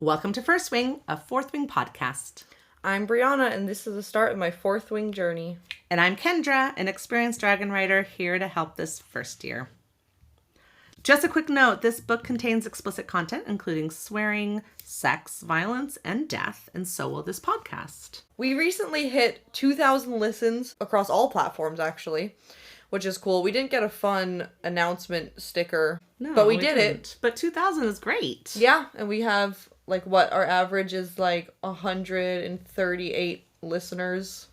Welcome to First Wing, a Fourth Wing podcast. I'm Brianna, and this is the start of my Fourth Wing journey. And I'm Kendra, an experienced dragon rider here to help this first year. Just a quick note, this book contains explicit content, including swearing, sex, violence, and death, and so will this podcast. We recently hit 2,000 listens across all platforms, actually, which is cool. We didn't get a fun announcement sticker, but we did it. But 2,000 is great. Yeah, and we have... our average is 138 listeners.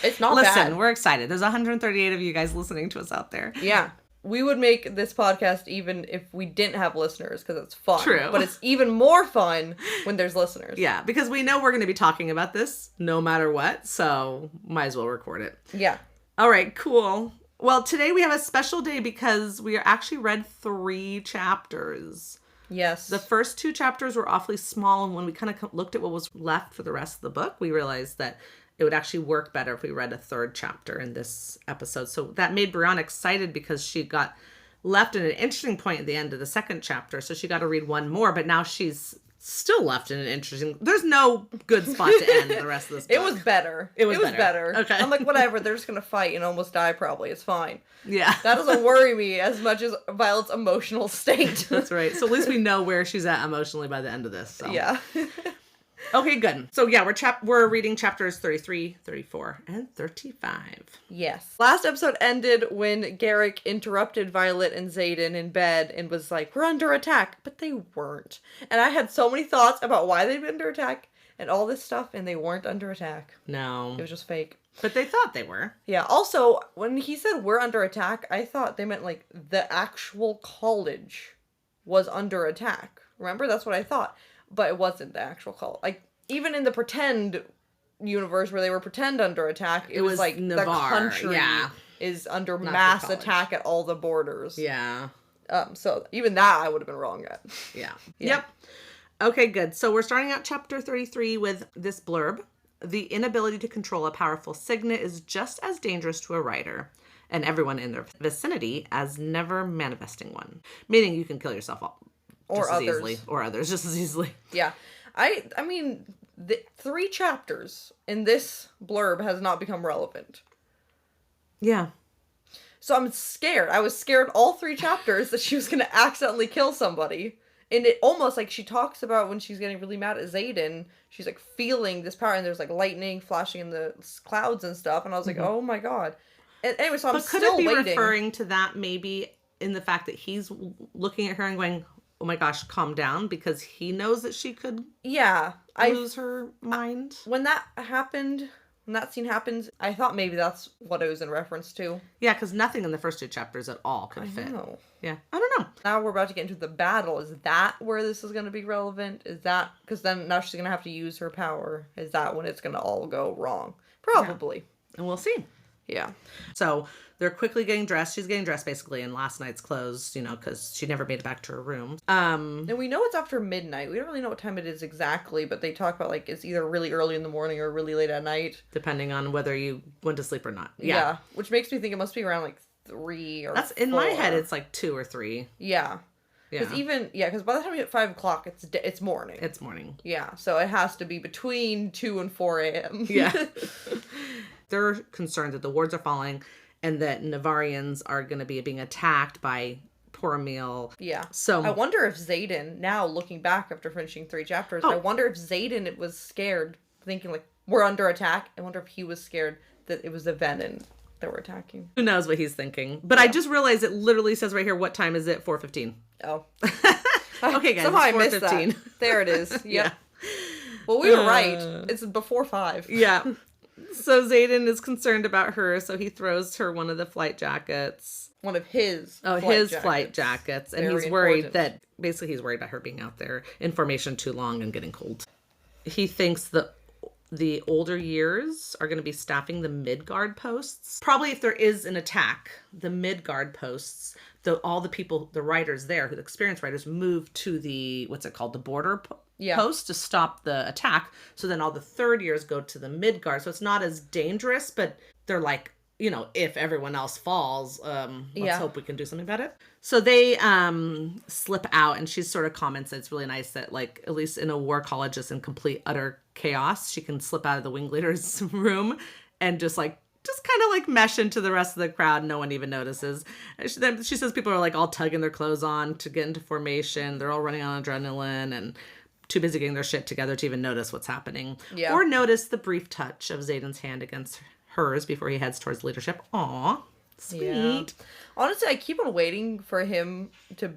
It's not bad. Listen, we're excited. There's 138 of you guys listening to us out there. Yeah. We would make this podcast even if we didn't have listeners, because it's fun. True. But it's even more fun when there's listeners. Yeah, because we know we're going to be talking about this no matter what, so might as well record it. Yeah. All right, cool. Well, today we have a special day because we actually read 3 chapters. Yes. The first 2 chapters were awfully small, and when we kind of looked at what was left for the rest of the book, we realized that it would actually work better if we read a 3rd chapter in this episode. So that made Brianna excited because she got left at an interesting point at the end of the 2nd chapter, so she got to read one more, but now she's still left in an interesting... There's no good spot to end the rest of this book. It was better. It was better. Okay. I'm like, whatever, they're just going to fight and almost die probably. It's fine. Yeah. That doesn't worry me as much as Violet's emotional state. That's right. So at least we know where she's at emotionally by the end of this. So. Yeah. Okay, good. So yeah, we're reading chapters 33, 34, and 35. Yes. Last episode ended when Garrick interrupted Violet and Xaden in bed and was like, we're under attack. But they weren't. And I had so many thoughts about why they'd been under attack and all this stuff, and they weren't under attack. No. It was just fake. But they thought they were. Yeah. Also, when he said we're under attack, I thought they meant the actual college was under attack. Remember? That's what I thought. But it wasn't the actual college. Even in the pretend universe where they were pretend under attack, it was like Navarre. The country is under Not mass attack at all the borders. Yeah. So even that I would have been wrong at. Yeah. Yep. Okay, good. So we're starting out chapter 33 with this blurb. The inability to control a powerful signet is just as dangerous to a rider and everyone in their vicinity as never manifesting one. Meaning you can kill yourself Or others. Easily. Or others just as easily. Yeah. I mean, the 3 chapters in this blurb has not become relevant. Yeah. So I'm scared. I was scared all 3 chapters that she was going to accidentally kill somebody. And it almost she talks about when she's getting really mad at Xaden, she's feeling this power and there's lightning flashing in the clouds and stuff. And I was like, oh my God. And anyway, so I'm still waiting. But could it be referring to that maybe in the fact that he's looking at her and going, oh my gosh, calm down, because he knows that she could lose her mind? When that scene happened, I thought maybe that's what it was in reference to. Yeah, because nothing in the first 2 chapters at all could fit. Know. Yeah, I don't know. Now we're about to get into the battle. Is that where this is going to be relevant? Is that... Because then now she's going to have to use her power. Is that when it's going to all go wrong? Probably. Yeah. And we'll see. Yeah. So they're quickly getting dressed. She's getting dressed basically in last night's clothes, because she never made it back to her room. And we know it's after midnight. We don't really know what time it is exactly, but they talk about it's either really early in the morning or really late at night. Depending on whether you went to sleep or not. Yeah. Which makes me think it must be around 3 or That's 4. In my head, it's 2 or 3. Yeah. Because by the time you hit 5 o'clock, it's morning. It's morning. Yeah. So it has to be between 2 and 4 a.m. Yeah. They're concerned that the wards are falling and that Navarrians are going to be being attacked by poor Emil. Yeah. So I wonder if Xaden, now looking back after finishing 3 chapters, I wonder if Xaden was scared, thinking we're under attack. I wonder if he was scared that it was the Venin that were attacking. Who knows what he's thinking. But I just realized it literally says right here, what time is it? 4:15. Oh. Okay, guys. Somehow I missed that. There it is. Yep. Yeah. Well, we were right. It's before 5. Yeah. So Xaden is concerned about her, so he throws her one of the flight jackets. One of his flight jackets. And he's worried about her being out there in formation too long and getting cold. He thinks that the older years are going to be staffing the Midgard posts. Probably if there is an attack, the Midgard posts, all the people, the writers there, the experienced writers, move to the, the border post to stop the attack. So then all the 3rd years go to the Midgard. So it's not as dangerous, but they're if everyone else falls, let's hope we can do something about it. So they slip out, and she sort of comments that it's really nice that, like, at least in a war college that's in complete utter chaos, she can slip out of the wing leader's room and just kind of like mesh into the rest of the crowd. No one even notices. And she says people are like all tugging their clothes on to get into formation. They're all running on adrenaline and too busy getting their shit together to even notice what's happening. Yeah. Or notice the brief touch of Xaden's hand against hers before he heads towards leadership. Aw, sweet. Yeah. Honestly, I keep on waiting for him to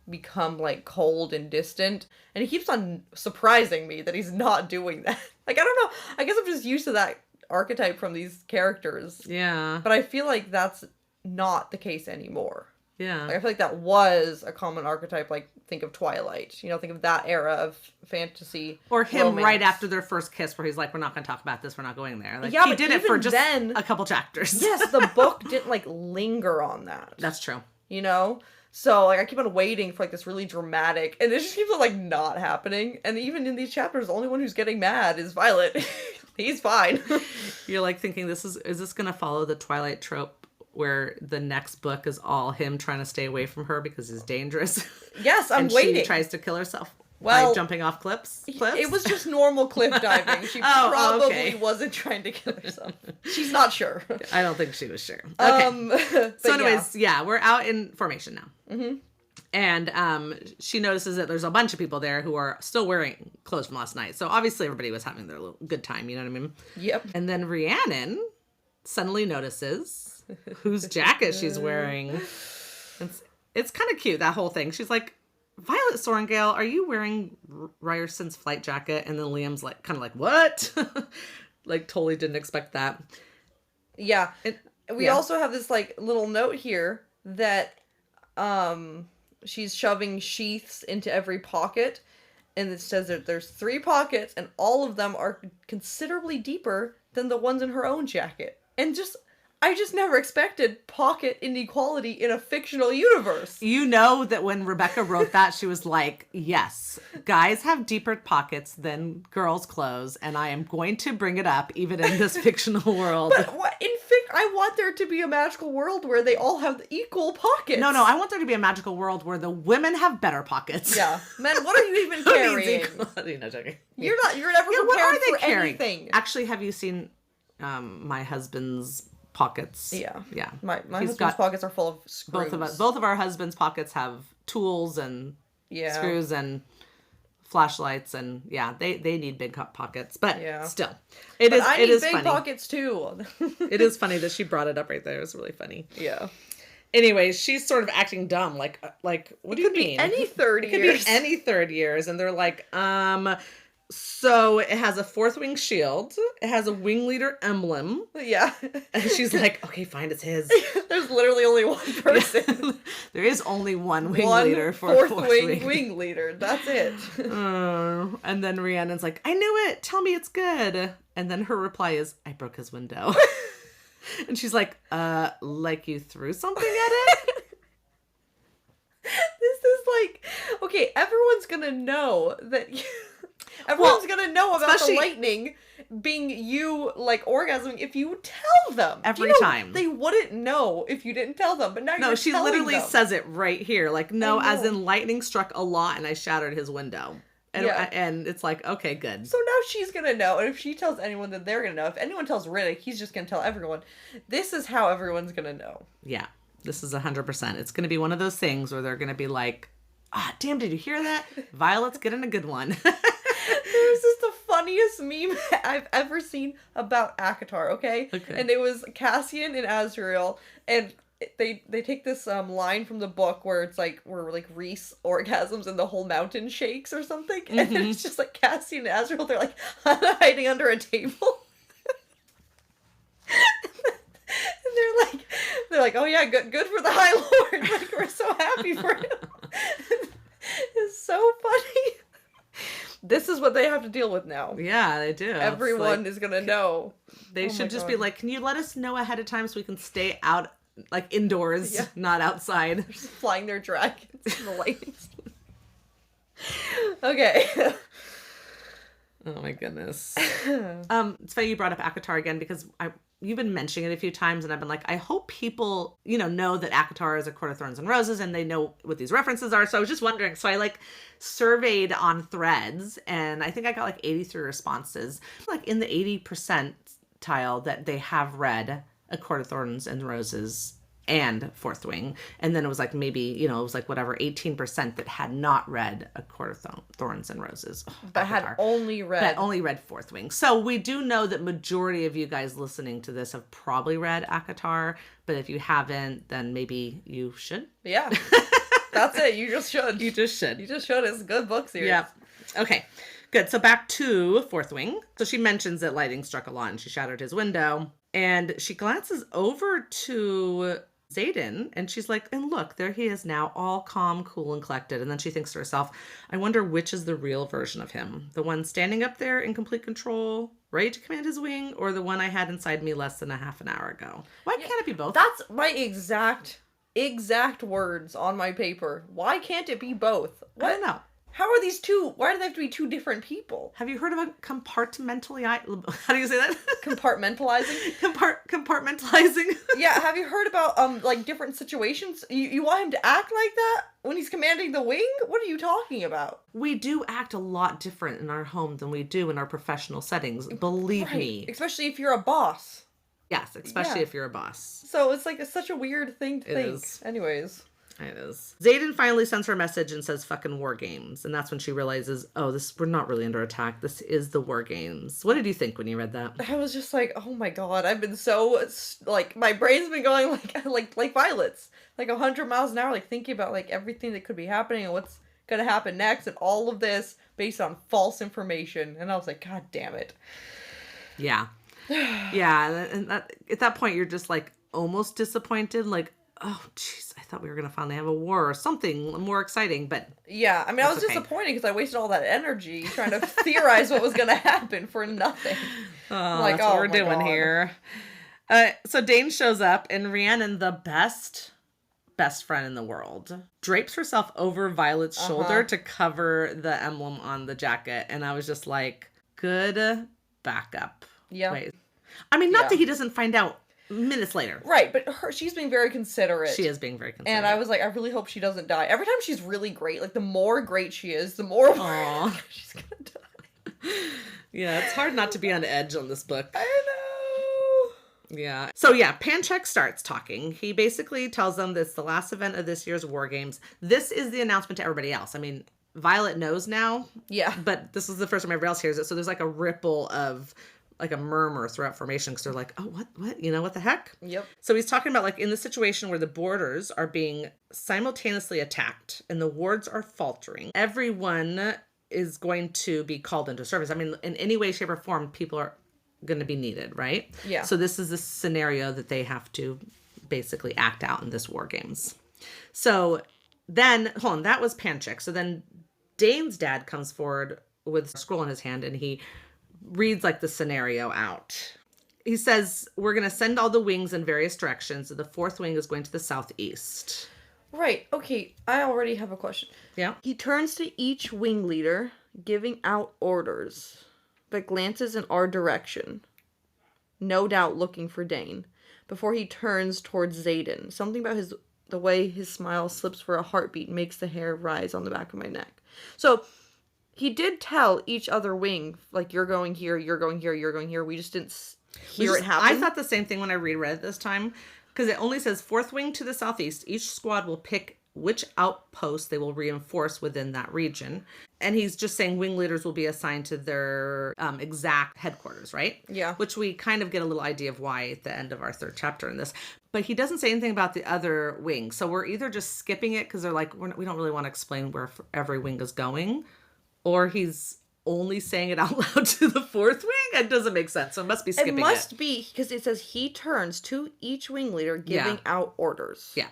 become like cold and distant, and he keeps on surprising me that he's not doing that. Like, I don't know. I guess I'm just used to that archetype from these characters. Yeah. But I feel like that's not the case anymore. Yeah. Like, I feel like that was a common archetype, like, think of Twilight. Think of that era of fantasy. Or him romance. Right after their first kiss where he's like, we're not going to talk about this, we're not going there. Like, yeah, he did it for just a couple chapters. Yes, the book didn't, like, linger on that. That's true. So, like, I keep on waiting for, like, this really dramatic, and it just keeps on, like, not happening. And even in these chapters, the only one who's getting mad is Violet. He's fine. You're, like, thinking, is this going to follow the Twilight trope where the next book is all him trying to stay away from her because he's dangerous? Yes, I'm waiting. She tries to kill herself by jumping off cliffs. It was just normal cliff diving. She probably wasn't trying to kill herself. She's not sure. I don't think she was sure. Okay. So anyways, we're out in formation now. Mm-hmm. And she notices that there's a bunch of people there who are still wearing clothes from last night. So obviously everybody was having their little good time, you know what I mean? Yep. And then Rhiannon suddenly notices whose jacket she's wearing. It's kind of cute, that whole thing. She's like, Violet Sorrengail, are you wearing Ryerson's flight jacket? And then Liam's like, kind of like, what? Like, totally didn't expect that. Yeah. We also have this, like, little note here that she's shoving sheaths into every pocket. And it says that there's 3 pockets, and all of them are considerably deeper than the ones in her own jacket. And I just never expected pocket inequality in a fictional universe. You know that when Rebecca wrote that, she was like, yes, guys have deeper pockets than girls' clothes, and I am going to bring it up even in this fictional world. But what, I want there to be a magical world where they all have equal pockets. No, I want there to be a magical world where the women have better pockets. Yeah. Men, what are you even carrying? No, joking. You're never prepared for anything. Actually, have you seen my husband's pockets? Yeah. My husband's pockets are full of screws. Both of our husband's pockets have tools and screws and flashlights, and they need big pockets, but still, it is big funny. Pockets too. It is funny that she brought it up right there. It was really funny. Yeah. Anyway, she's sort of acting dumb, like what do you mean? Any third years. It could be any third years, and they're like, so it has a 4th wing shield. It has a wing leader emblem. Yeah. And she's like, okay, fine, it's his. There's literally only one person. There is only one wing leader for 4th wing leader. That's it. And then Rhiannon's like, I knew it. Tell me it's good. And then her reply is, I broke his window. And she's like, like you threw something at it? This is like, okay, everyone's gonna know that everyone's gonna know about the lightning being you, like, orgasming if you tell them. Every time. They wouldn't know if you didn't tell them, but now you're she literally them. Says it right here. Like, no, as in lightning struck a lot and I shattered his window. And it's like, okay, good. So now she's gonna know, and if she tells anyone, then they're gonna know. If anyone tells Riddick, he's just gonna tell everyone. This is how everyone's gonna know. Yeah, this is 100%. It's gonna be one of those things where they're gonna be like, damn, did you hear that? Violet's getting a good one. This is the funniest meme I've ever seen about ACOTAR, okay? And it was Cassian and Azrael, and they take this line from the book where it's like, where like Rhys orgasms and the whole mountain shakes or something, and then it's just like Cassian and Azrael, they're like hiding under a table. And they're like, oh yeah, good for the High Lord. Like, we're so happy for him. It's so funny. This is what they have to deal with now. Yeah, they do. Everyone is gonna know. They should just be like, can you let us know ahead of time so we can stay out, like, indoors, not outside. They're just flying their dragons in the lightning. Okay. Oh my goodness. It's funny you brought up ACOTAR again, because you've been mentioning it a few times, and I've been like, I hope people, know that ACOTAR is a Court of Thorns and Roses, and they know what these references are. So I was just wondering. So I surveyed on Threads, and I think I got 83 responses, in the 80 percentile that they have read A Court of Thorns and Roses and Fourth Wing. And then it was maybe, it was 18% that had not read A Court of Thorns and Roses. That had only read Fourth Wing. So we do know that majority of you guys listening to this have probably read ACOTAR, but if you haven't, then maybe you should. Yeah. That's it. You just should. You just should. You just should. It's a good book series. Yeah. Okay. Good. So back to Fourth Wing. So she mentions that lightning struck a lot and she shattered his window. And she glances over to Xaden, and she's like, and look, there he is now, all calm, cool, and collected. And then she thinks to herself, I wonder which is the real version of him. The one standing up there in complete control, ready to command his wing, or the one I had inside me less than a half an hour ago? Why can't it be both? That's my exact words on my paper. Why can't it be both? What? I don't know. How are these two? Why do they have to be two different people? Have you heard about compartmentally? How do you say that? Compartmentalizing? Compartmentalizing? Yeah, have you heard about different situations? You want him to act like that when he's commanding the wing? What are you talking about? We do act a lot different in our home than we do in our professional settings. Believe me. Especially if you're a boss. Yes, especially if you're a boss. So it's it's such a weird thing to think. Is. Anyways. It is. Xaden finally sends her a message and says fucking war games. And that's when she realizes, we're not really under attack. This is the war games. What did you think when you read that? I was just like, oh my god, I've been so, my brain's been going like Violet's. 100 miles an hour, thinking about everything that could be happening and what's gonna happen next and all of this based on false information. And I was like, god damn it. Yeah. Yeah. And at that point, you're just almost disappointed. Oh, jeez, I thought we were going to finally have a war or something more exciting, but... Yeah, I mean, I was disappointed because I wasted all that energy trying to theorize what was going to happen for nothing. Oh, that's what we're doing here. So Dane shows up, and Rhiannon, the best friend in the world, drapes herself over Violet's shoulder to cover the emblem on the jacket, and I was just like, good backup. Yeah. Wait. I mean, not that he doesn't find out minutes later. Right, but she's being very considerate. She is being very considerate. And I was like, I really hope she doesn't die. Every time she's really great. The more great she is, the more she's gonna die. Yeah, it's hard not to be on edge on this book. I know. Yeah. So Panchek starts talking. He basically tells them this is the last event of this year's War Games. This is the announcement to everybody else. I mean, Violet knows now. Yeah. But this is the first time everybody else hears it. So there's a ripple of a murmur throughout formation because they're like, oh, what, what the heck? Yep. So he's talking about in the situation where the borders are being simultaneously attacked and the wards are faltering, everyone is going to be called into service. I mean, in any way, shape, or form, people are going to be needed, right? Yeah. So this is the scenario that they have to basically act out in this War Games. So then, hold on, that was Panchek. So then Dane's dad comes forward with a scroll in his hand and he reads the scenario out. He says, we're going to send all the wings in various directions. The fourth wing is going to the southeast. Right. Okay. I already have a question. Yeah. He turns to each wing leader, giving out orders, but glances in our direction. No doubt looking for Dane. Before he turns towards Xaden. Something about the way his smile slips for a heartbeat makes the hair rise on the back of my neck. So he did tell each other wing, you're going here, you're going here, you're going here. We just didn't hear it happen. I thought the same thing when I reread it this time, because it only says fourth wing to the southeast. Each squad will pick which outpost they will reinforce within that region. And he's just saying wing leaders will be assigned to their exact headquarters, right? Yeah. Which we kind of get a little idea of why at the end of our third chapter in this. But he doesn't say anything about the other wing. So we're either just skipping it because they're we don't really want to explain where every wing is going, or he's only saying it out loud to the fourth wing. It doesn't make sense. So it must be skipping it. It must be because it says he turns to each wing leader giving out orders. Yeah.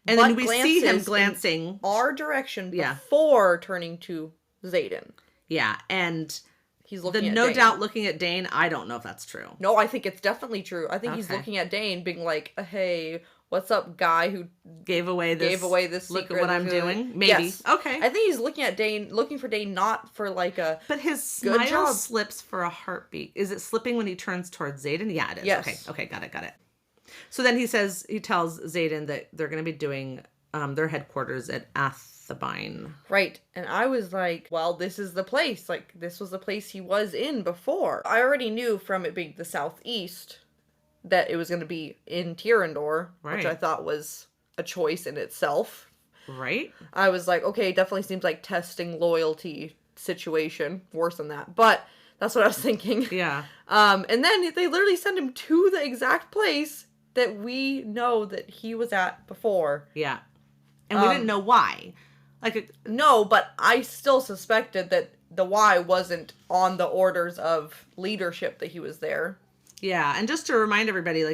And then we see him glancing our direction before turning to Xaden. Yeah. And he's looking at no Dane. doubt looking at Dane. I don't know if that's true. No, I think it's definitely true. I think he's looking at Dane being like, hey, what's up, guy who gave away this secret. Look at what I'm doing. Maybe. Yes. Okay. I think he's looking for Dane not for like a But his good smile job. slips for a heartbeat. Is it slipping when he turns towards Xaden? Yeah, it is. Yes. Okay, got it. So then he tells Xaden that they're going to be doing their headquarters at Athabine. Right. And I was like, well, this is the place. Like, this was the place he was in before. I already knew from it being the southeast that it was going to be in Tyrrendor, which I thought was a choice in itself. Right. I was like, okay, it definitely seems like testing loyalty situation. Worse than that. But that's what I was thinking. Yeah. And then they literally send him to the exact place that we know that he was at before. Yeah. And we didn't know why. No, but I still suspected that the why wasn't on the orders of leadership that he was there. Yeah, and just to remind everybody,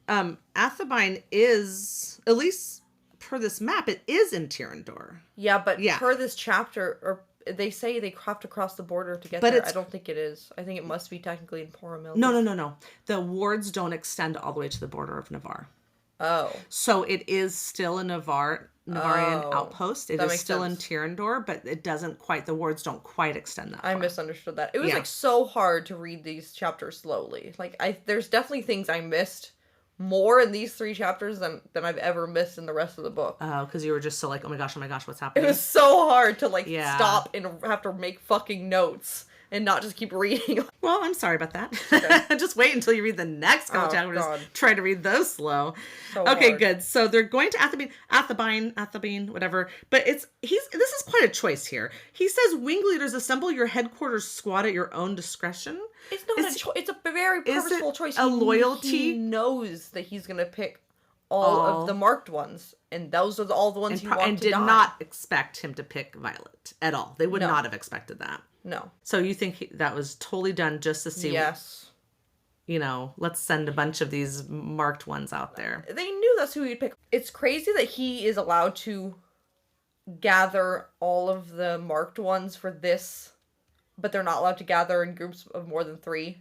Athabine is, at least per this map, it is in Tyrrendor. Yeah, but per this chapter, or they say they have to cross the border to get there. I don't think it is. I think it must be technically in Poromild. No. The wards don't extend all the way to the border of Navarre. Oh. So it is still a Navarian outpost. It is still in Tyrrendor, but it doesn't quite, the wards don't quite extend that far. I misunderstood that. It was so hard to read these chapters slowly. There's definitely things I missed more in these 3 chapters than I've ever missed in the rest of the book. Oh, because you were just so oh my gosh, what's happening? It was so hard to stop and have to make fucking notes and not just keep reading. Well, I'm sorry about that. Okay. Just wait until you read the next couple chapters. God. Try to read those slow. So okay, hard. good. So they're going to Athabine, whatever. But this is quite a choice here. He says, wing leaders, assemble your headquarters squad at your own discretion. It's not a choice. It's a very purposeful choice. A loyalty? He knows that he's going to pick all of the marked ones. And those are all the ones you want to die. And did not expect him to pick Violet at all. They would not have expected that. No. So you think that was totally done just to see... Yes. Let's send a bunch of these marked ones out there. They knew that's who he'd pick. It's crazy that he is allowed to gather all of the marked ones for this, but they're not allowed to gather in groups of more than 3.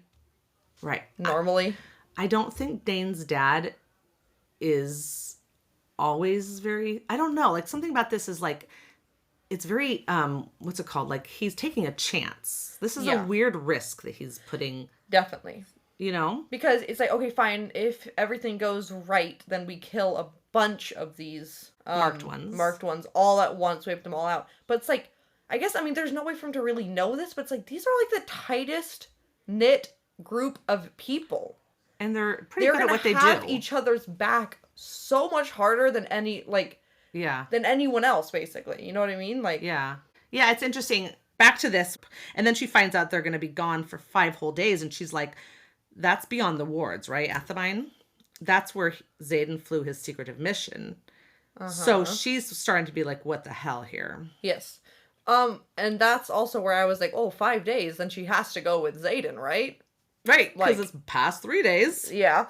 Right. Normally. I don't think Dane's dad is always very... I don't know. Something about this is it's very, what's it called? He's taking a chance. This is a weird risk that he's putting. Definitely. Because it's okay, fine. If everything goes right, then we kill a bunch of these marked ones all at once. We whip them all out. But it's I guess, there's no way for him to really know this, but it's these are the tightest knit group of people. And they're pretty good at what they do. They're going to have each other's back so much harder than than anyone else, basically. You know what I mean? Yeah, it's interesting. Back to this. And then she finds out they're going to be gone for 5 whole days. And she's like, that's beyond the wards, right? Athabine? That's where Xaden flew his secretive mission. Uh-huh. So she's starting to be what the hell here? Yes. And that's also where I was 5 days, then she has to go with Xaden, right? Right, because it's past 3 days. Yeah.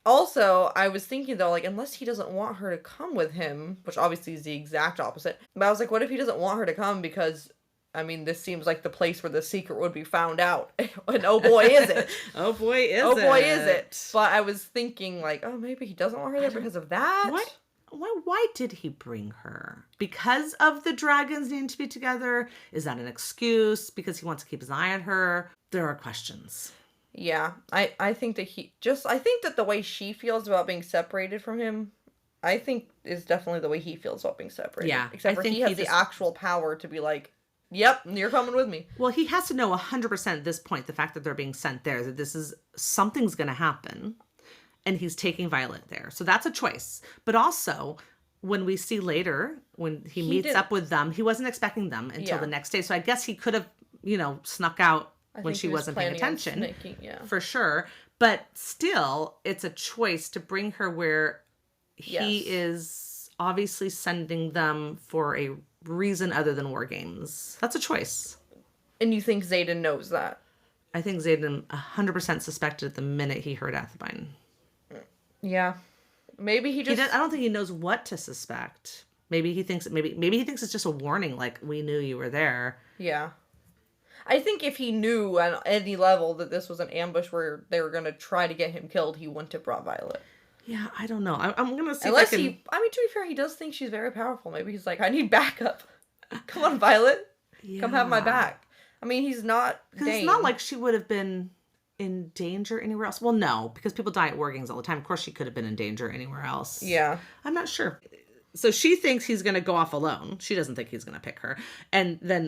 Also, I was thinking, though, unless he doesn't want her to come with him, which obviously is the exact opposite, but I was what if he doesn't want her to come because, this seems like the place where the secret would be found out. And oh boy, is it. Oh boy, is it. Oh boy, is it. But I was thinking, maybe he doesn't want her there because of that? What? Why did he bring her? Because of the dragons needing to be together? Is that an excuse? Because he wants to keep his eye on her? There are questions. Yeah, I think that I think that the way she feels about being separated from him, I think is definitely the way he feels about being separated. Yeah. Except for he has the actual power to be yep, you're coming with me. Well, he has to know 100% at this point, the fact that they're being sent there, that something's going to happen, and he's taking Violet there. So that's a choice. But also, when we see later, when he meets up with them, he wasn't expecting them until the next day. So I guess he could have, snuck out when she wasn't paying attention. For sure. But still, it's a choice to bring her where he is obviously sending them for a reason other than war games. That's a choice. And you think Xaden knows that? I think Xaden 100% suspected the minute he heard Athabine. Yeah. Maybe he just... I don't think he knows what to suspect. Maybe he thinks it's just a warning, we knew you were there. Yeah. I think if he knew on any level that this was an ambush where they were going to try to get him killed, he wouldn't have brought Violet. Yeah, I don't know. I'm gonna see Unless if I can... I mean, to be fair, he does think she's very powerful. Maybe he's like, I need backup. Come on, Violet. Yeah. Come have my back. I mean, he's not Because it's not like she would have been in danger anywhere else. Well, no, because people die at Workings all the time. Of course, she could have been in danger anywhere else. Yeah. I'm not sure. So she thinks he's going to go off alone. She doesn't think he's going to pick her. And then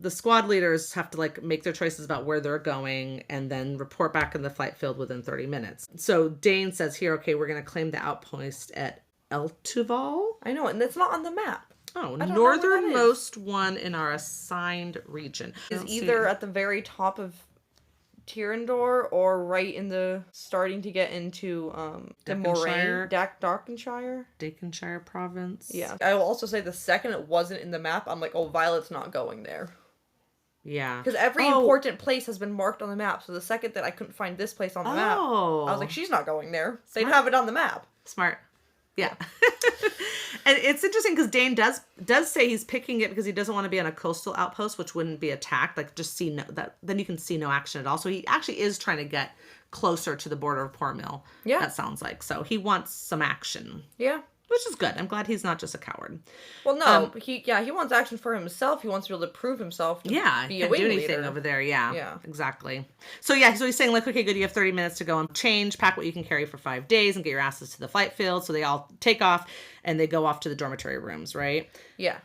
the squad leaders have to like make their choices about where they're going and then report back in the flight field within 30 minutes. So Dane says here, okay, we're going to claim the outpost at Eltuval. I know, and it's not on the map. Oh, northernmost one in our assigned region. Is either at the very top of Tyrrendor or right in the starting to get into the Moraine, Dakinshire province. Yeah. I will also say the second it wasn't in the map, I'm like, oh, Violet's not going there. Yeah. Because every important place has been marked on the map. So the second that I couldn't find this place on the map, I was like, she's not going there. They didn't have it on the map. Smart. Yeah. And it's interesting because Dane does say he's picking it because he doesn't want to be on a coastal outpost, which wouldn't be attacked. Like, just see then you can see no action at all. So he actually is trying to get closer to the border of Port Mill. Yeah. That sounds like. So he wants some action. Yeah. Which is good. I'm glad he's not just a coward. Well, no, he wants action for himself. He wants to be able to prove himself. To be a wing do anything leader over there. Yeah, exactly. So he's saying like, okay, good. You have 30 minutes to go and change, pack what you can carry for 5 days, and get your asses to the flight field. So they all take off and they go off to the dormitory rooms, right? Yeah.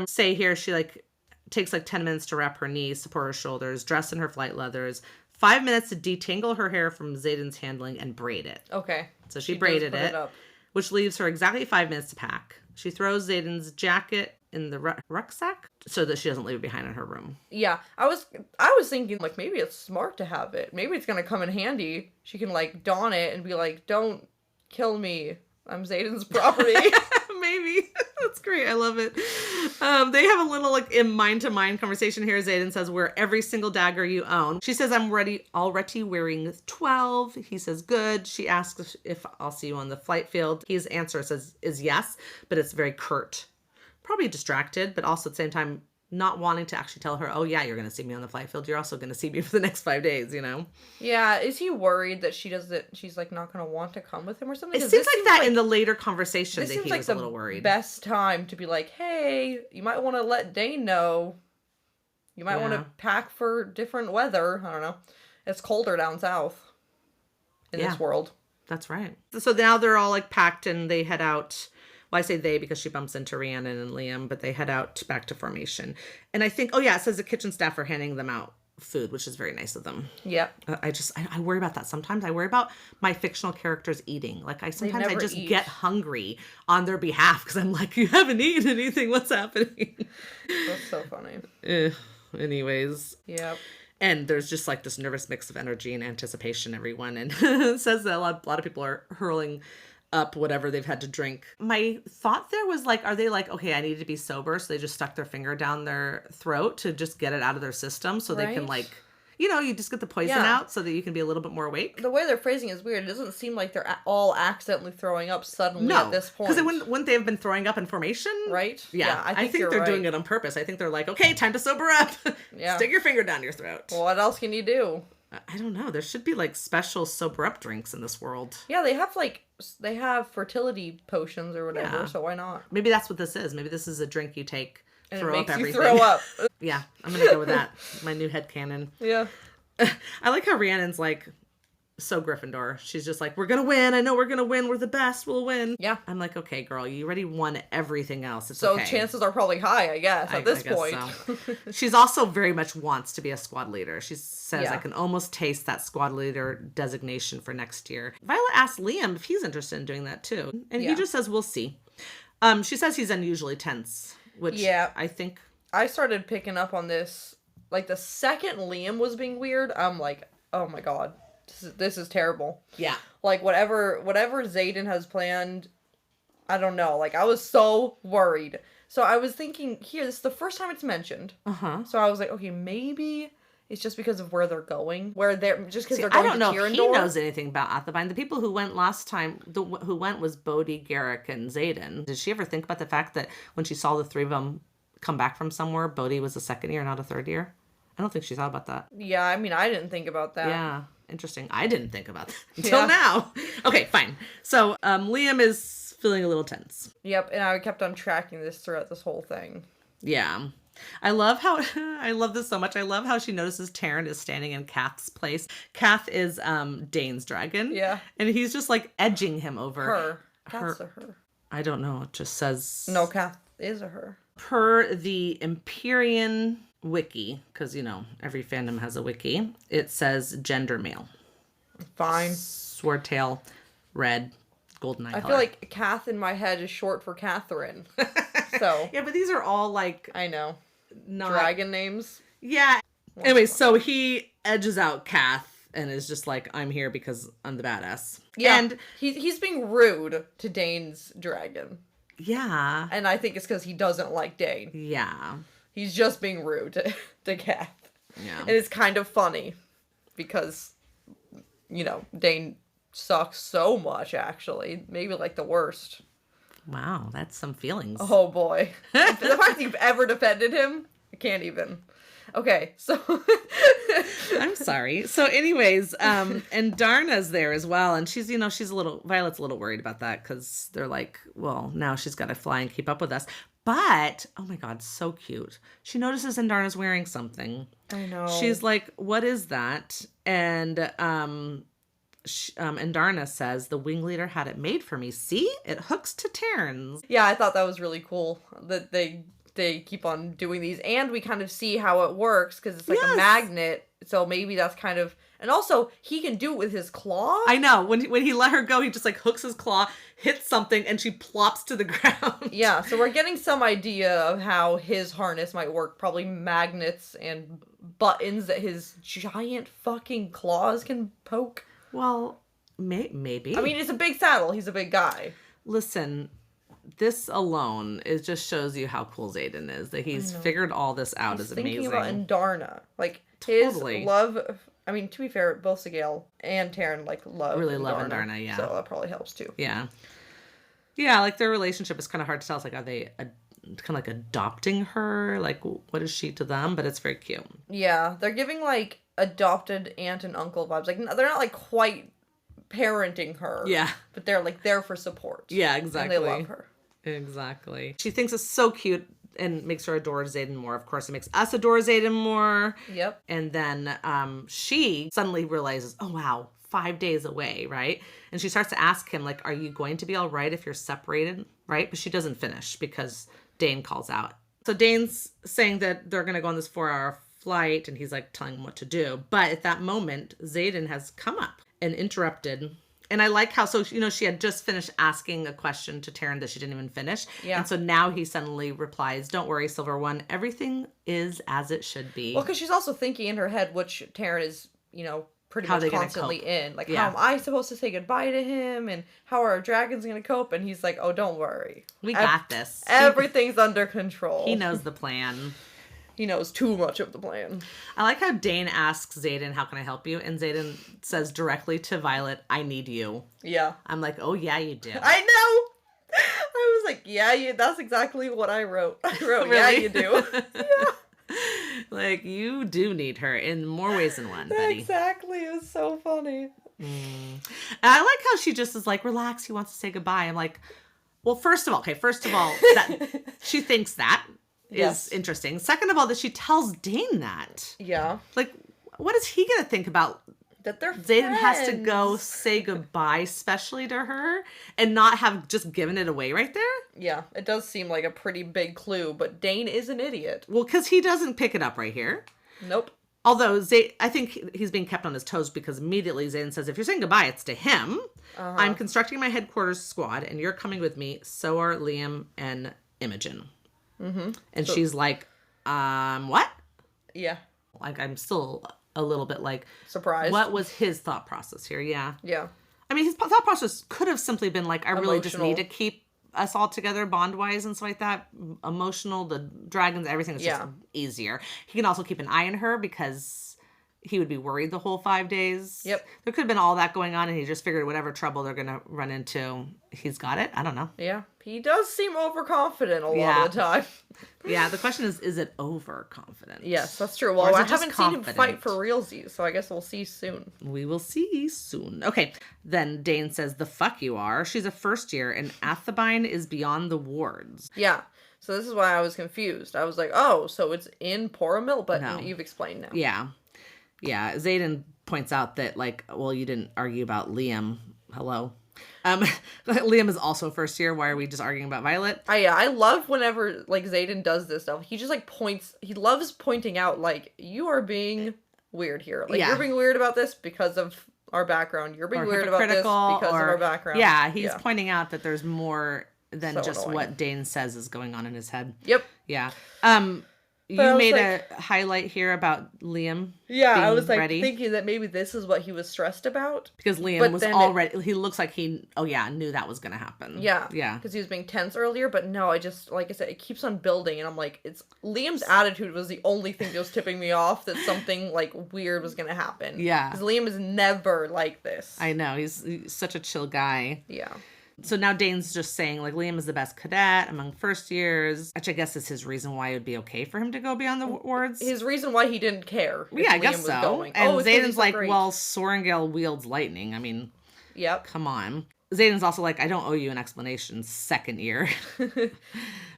Say here she like takes like 10 minutes to wrap her knees, support her shoulders, dress in her flight leathers. 5 minutes to detangle her hair from Xaden's handling and braid it. Okay. So she braided it up. Which leaves her exactly 5 minutes to pack. She throws Xaden's jacket in the rucksack so that she doesn't leave it behind in her room. Yeah, I was thinking, like, maybe it's smart to have it. Maybe it's going to come in handy. She can, like, don it and be like, don't kill me. I'm Xaden's property. Maybe. That's great. I love it. They have a little like in mind-to-mind conversation here. Xaden says, wear every single dagger you own. She says, I'm already wearing 12. He says, good. She asks if I'll see you on the flight field. His answer is yes, but it's very curt. Probably distracted, but also at the same time not wanting to actually tell her, oh yeah, you're going to see me on the flight field. You're also going to see me for the next 5 days, you know? Yeah. Is he worried that she's like not going to want to come with him or something? It seems like that in the later conversation that he was a little worried. Best time to be like, hey, you might want to let Dane know. You might want to pack for different weather. I don't know. It's colder down south in this world. That's right. So now they're all like packed and they head out. Well, I say they because she bumps into Rhiannon and Liam, but they head out back to formation. And I think, it says the kitchen staff are handing them out food, which is very nice of them. Yep. I worry about that sometimes. I worry about my fictional characters eating. Like I just get hungry on their behalf because I'm like, you haven't eaten anything. What's happening? That's so funny. Anyways. Yep. And there's just like this nervous mix of energy and anticipation, everyone. And it says that a lot of people are hurling up whatever they've had to drink. My thought there was like, are they like, okay, I need to be sober, so they just stuck their finger down their throat to just get it out of their system so they can like, you just get the poison out so that you can be a little bit more awake. The way they're phrasing it is weird. It doesn't seem like they're all accidentally throwing up suddenly at this point. Because wouldn't they have been throwing up in formation? Right? Yeah, I think they're doing it on purpose. I think they're like, okay, time to sober up. Yeah. Stick your finger down your throat. Well, what else can you do? I don't know. There should be like special sober up drinks in this world. Yeah, they have fertility potions or whatever, so why not? Maybe that's what this is. Maybe this is a drink you take, and throw it makes up everything. You throw up. Yeah, I'm going to go with that. My new headcanon. Yeah. I like how Rhiannon's like so Gryffindor. She's just like, we're going to win. I know we're going to win. We're the best. We'll win. Yeah. I'm like, okay, girl, you already won everything else. It's so okay. Chances are probably high, I guess, at this point. So. She's also very much wants to be a squad leader. She says, I can almost taste that squad leader designation for next year. Violet asks Liam if he's interested in doing that too. And he just says, we'll see. She says he's unusually tense, which I think... I started picking up on this. Like, the second Liam was being weird, I'm like, oh my god. This is terrible. Yeah. Like, whatever Xaden has planned, I don't know. Like, I was so worried. So I was thinking, here, this is the first time it's mentioned. Uh-huh. So I was like, okay, maybe it's just because of where they're going. Where they're, just because they're going to Tyrrendor. I don't know if he knows anything about Athebyne. The people who went last time, who went was Bodhi, Garrick, and Xaden. Did she ever think about the fact that when she saw the three of them come back from somewhere, Bodhi was a second year, not a third year? I don't think she thought about that. Yeah, I mean, I didn't think about that. Yeah. Interesting. I didn't think about that until now. Okay, fine. So Liam is feeling a little tense. Yep, and I kept on tracking this throughout this whole thing. Yeah. I love how, I love this so much. I love how she notices Taryn is standing in Kath's place. Kath is Dane's dragon. Yeah. And he's just like edging him over. Her. Kath's a her. I don't know. It just says. No, Kath is a her. Per the Empyrean wiki, because, every fandom has a wiki, it says gender male. Fine. Swordtail, red, golden eye color. I feel like Kath in my head is short for Catherine. So. Yeah, but these are all like. I know. Not... Dragon names. Yeah. Anyway, so he edges out Kath and is just like, I'm here because I'm the badass. Yeah. And he's being rude to Dane's dragon. Yeah. And I think it's because he doesn't like Dane. Yeah. He's just being rude to Kath. Yeah. And it's kind of funny because, Dane sucks so much, actually. Maybe like the worst. Wow, that's some feelings. Oh, boy. The fact that you've ever defended him, I can't even. Okay, so... I'm sorry. So anyways, and Darna's there as well. And she's, Violet's a little worried about that because they're like, well, now she's got to fly and keep up with us. But, oh my God, so cute. She notices Darna's wearing something. I know. She's like, what is that? And Darna says, the wing leader had it made for me. See? It hooks to Terrans. Yeah, I thought that was really cool that they keep on doing these. And we kind of see how it works because it's like a magnet. So maybe that's kind of... And also, he can do it with his claw. I know. When he let her go, he just like hooks his claw, hits something, and she plops to the ground. Yeah, so we're getting some idea of how his harness might work. Probably magnets and buttons that his giant fucking claws can poke. Well, maybe. I mean, it's a big saddle. He's a big guy. Listen, this alone just shows you how cool Xaden is. That he's figured all this out is amazing. Thinking about Indarna. Like, totally. His love... I mean, to be fair, both Sigale and Taryn, really love Indarna, yeah. So that probably helps, too. Yeah. Yeah, like, their relationship is kind of hard to tell. It's like, are they kind of like adopting her? Like, what is she to them? But it's very cute. Yeah, they're giving, like, adopted aunt and uncle vibes. Like, they're not, like, quite parenting her. Yeah. But they're, like, there for support. Yeah, exactly. And they love her. Exactly. She thinks it's so cute and makes her adore Xaden more. Of course, it makes us adore Xaden more. Yep. And then she suddenly realizes, oh, wow, 5 days away, right? And she starts to ask him, like, are you going to be all right if you're separated, right? But she doesn't finish because Dane calls out. So Dane's saying that they're going to go on this 4-hour flight, and he's, like, telling him what to do. But at that moment, Xaden has come up and interrupted. And I like how, she had just finished asking a question to Taryn that she didn't even finish. Yeah. And so now he suddenly replies, don't worry, Silver One, everything is as it should be. Well, because she's also thinking in her head, which Taryn is, pretty much constantly in. Like, how am I supposed to say goodbye to him? And how are our dragons going to cope? And he's like, oh, don't worry. We got this. Everything's under control. He knows the plan. He knows too much of the plan. I like how Dane asks Xaden, how can I help you? And Xaden says directly to Violet, I need you. Yeah. I'm like, oh, yeah, you do. I know. I was like, yeah, that's exactly what I wrote. I wrote, really? Yeah, you do. Yeah. Like, you do need her in more ways than one, buddy. Exactly. It was so funny. And I like how she just is like, relax, he wants to say goodbye. I'm like, well, first of all, that she thinks that. Is interesting. Second of all, that she tells Dane that. Yeah. Like, what is he gonna think about? That they're Xaden friends. has to go say goodbye, especially to her, and not have just given it away right there? Yeah, it does seem like a pretty big clue, but Dane is an idiot. Well, because he doesn't pick it up right here. Nope. Although, I think he's being kept on his toes because immediately Xaden says, if you're saying goodbye, it's to him. Uh-huh. I'm constructing my headquarters squad, and you're coming with me. So are Liam and Imogen. Mm-hmm. And she's like, what? Yeah. Like, I'm still a little bit like... surprised. What was his thought process here? Yeah. Yeah. I mean, his thought process could have simply been like, I really just need to keep us all together bond-wise and stuff like that. Emotional, the dragons, everything is just easier. He can also keep an eye on her because, he would be worried the whole 5 days. Yep. There could have been all that going on, and he just figured whatever trouble they're going to run into, he's got it. I don't know. Yeah. He does seem overconfident a lot of the time. Yeah, the question is it overconfident? Yes, that's true. Well, I haven't seen him confident? fight for realsies, so I guess we'll see soon. We will see soon. Okay, then Dane says, the fuck you are. She's a first year, and Athabine is beyond the wards. Yeah. So this is why I was confused. I was like, oh, so it's in Poromil, but No. you've explained now. Yeah. Yeah, Xaden points out that, like, well, you didn't argue about Liam. Hello. Liam is also first year. Why are we just arguing about Violet? I love whenever, like, Xaden does this stuff. He just, like, he loves pointing out, like, you are being weird here. Like, you're being weird about this because of our background. You're being weird about this because of our background. Yeah, he's pointing out that there's more than So just annoying. what Dane says is going on in his head. Yep. Yeah. You But I was made like- a highlight here about Liam. Yeah, I being was, like, ready. thinking that maybe this is what he was stressed about. Because Liam But was then already, he looks like he, knew that was going to happen. Yeah. Yeah. Because he was being tense earlier, but no, I just, like I said, it keeps on building, and I'm like, Liam's attitude was the only thing that was tipping me off that something, like, weird was gonna happen. Yeah. Because Liam is never like this. I know. He's such a chill guy. Yeah. So now Dane's just saying, like, Liam is the best cadet among first years, which I guess is his reason why it would be okay for him to go beyond the wards. His reason why he didn't care. If Yeah, I Liam guess was so. Going. And it's 'cause he's Xaden's so like, great. well, Sorengale wields lightning. I mean, Yep. come on. Xaden's also like, I don't owe you an explanation, second year.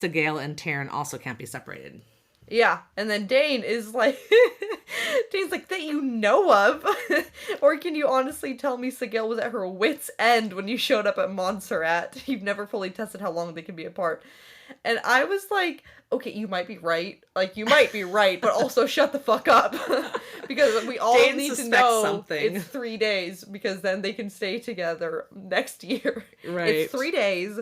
Segale and Taryn also can't be separated. Yeah, and then Dane is like, Dane's like, that you know of? Or can you honestly tell me Sigil was at her wit's end when you showed up at Montserrat? You've never fully tested how long they can be apart. And I was like, okay, you might be right. Like, you might be right, but also shut the fuck up. Because we all Dane need to suspects know something. it's 3 days, because then they can stay together next year. Right. It's 3 days.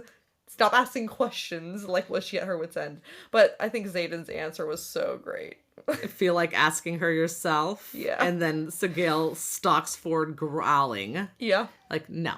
Stop asking questions like, was she at her wit's end? But I think Xaden's answer was so great. I feel like asking her yourself. Yeah. And then Segale stalks forward growling. Yeah. Like, no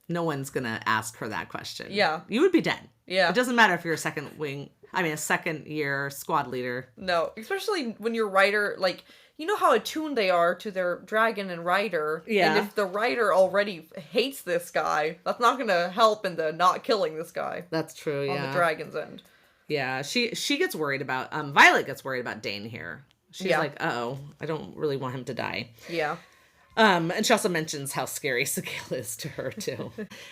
one's gonna ask her that question. Yeah. You would be dead. Yeah. It doesn't matter if you're a second year squad leader. No, especially when your writer, like, you know how attuned they are to their dragon and rider. Yeah. And if the writer already hates this guy, that's not going to help in the not killing this guy That's true, on the dragon's end. Yeah, she gets worried about, Violet gets worried about Dane here. She's Yeah. like, uh-oh, I don't really want him to die. Yeah. And she also mentions how scary Segale is to her, too.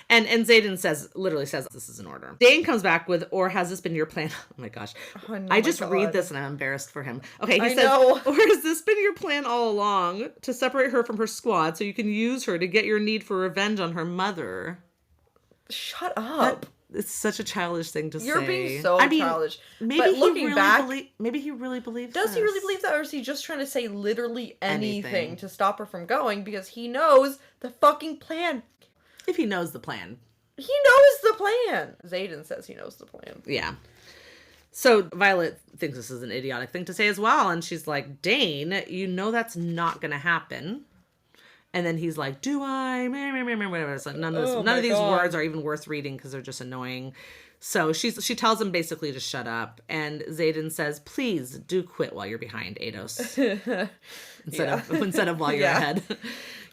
and Xaden literally says, this is an order. Dane comes back with, or has this been your plan? Oh my gosh. Oh, no, I just my read God. this and I'm embarrassed for him. Okay, he I says, know. or has this been your plan all along to separate her from her squad so you can use her to get your need for revenge on her mother? Shut up. It's such a childish thing to say. You're being so childish. Maybe But he looking really back, maybe he really believes does he this. really believe that, or is he just trying to say literally anything Anything. to stop her from going because he knows the fucking plan? If he knows the plan. He knows the plan. Xaden says he knows the plan. Yeah. So Violet thinks this is an idiotic thing to say as well, and she's like, Dane, you know that's not going to happen. And then he's like, do I? Whatever. It's like, none of these words are even worth reading because they're just annoying. So she tells him basically to shut up. And Xaden says, please do quit while you're behind, Ados. instead of while you're ahead.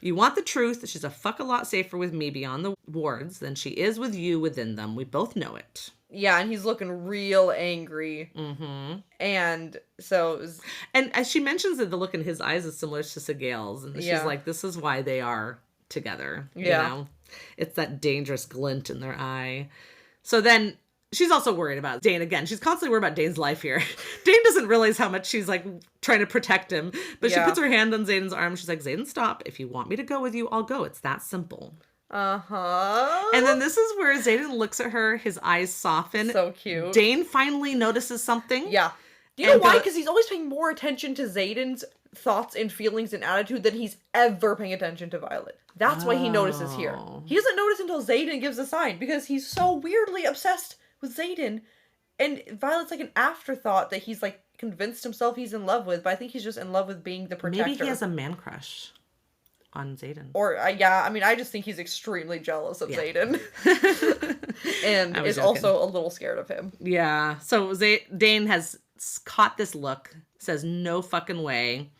You want the truth. She's a fuck a lot safer with me beyond the wards than she is with you within them. We both know it. Yeah, and he's looking real angry. Mm-hmm. And so... And as she mentions that the look in his eyes is similar to Segale's. And she's like, this is why they are together. Yeah. You know? It's that dangerous glint in their eye. So then... She's also worried about Dane again. She's constantly worried about Dane's life here. Dane doesn't realize how much she's like trying to protect him. But she puts her hand on Xaden's arm. She's like, Xaden, stop. If you want me to go with you, I'll go. It's that simple. Uh-huh. And then this is where Xaden looks at her. His eyes soften. So cute. Dane finally notices something. Yeah. You know why? Because he's always paying more attention to Xaden's thoughts and feelings and attitude than he's ever paying attention to Violet. That's why he notices here. He doesn't notice until Xaden gives a sign because he's so weirdly obsessed with Xaden. And Violet's like an afterthought that he's like convinced himself he's in love with, but I think he's just in love with being the protector. Maybe he has a man crush on Xaden. Or, yeah, I mean, I just think he's extremely jealous of Xaden. And is joking. also a little scared of him. Yeah. So Dane has caught this look, says no fucking way.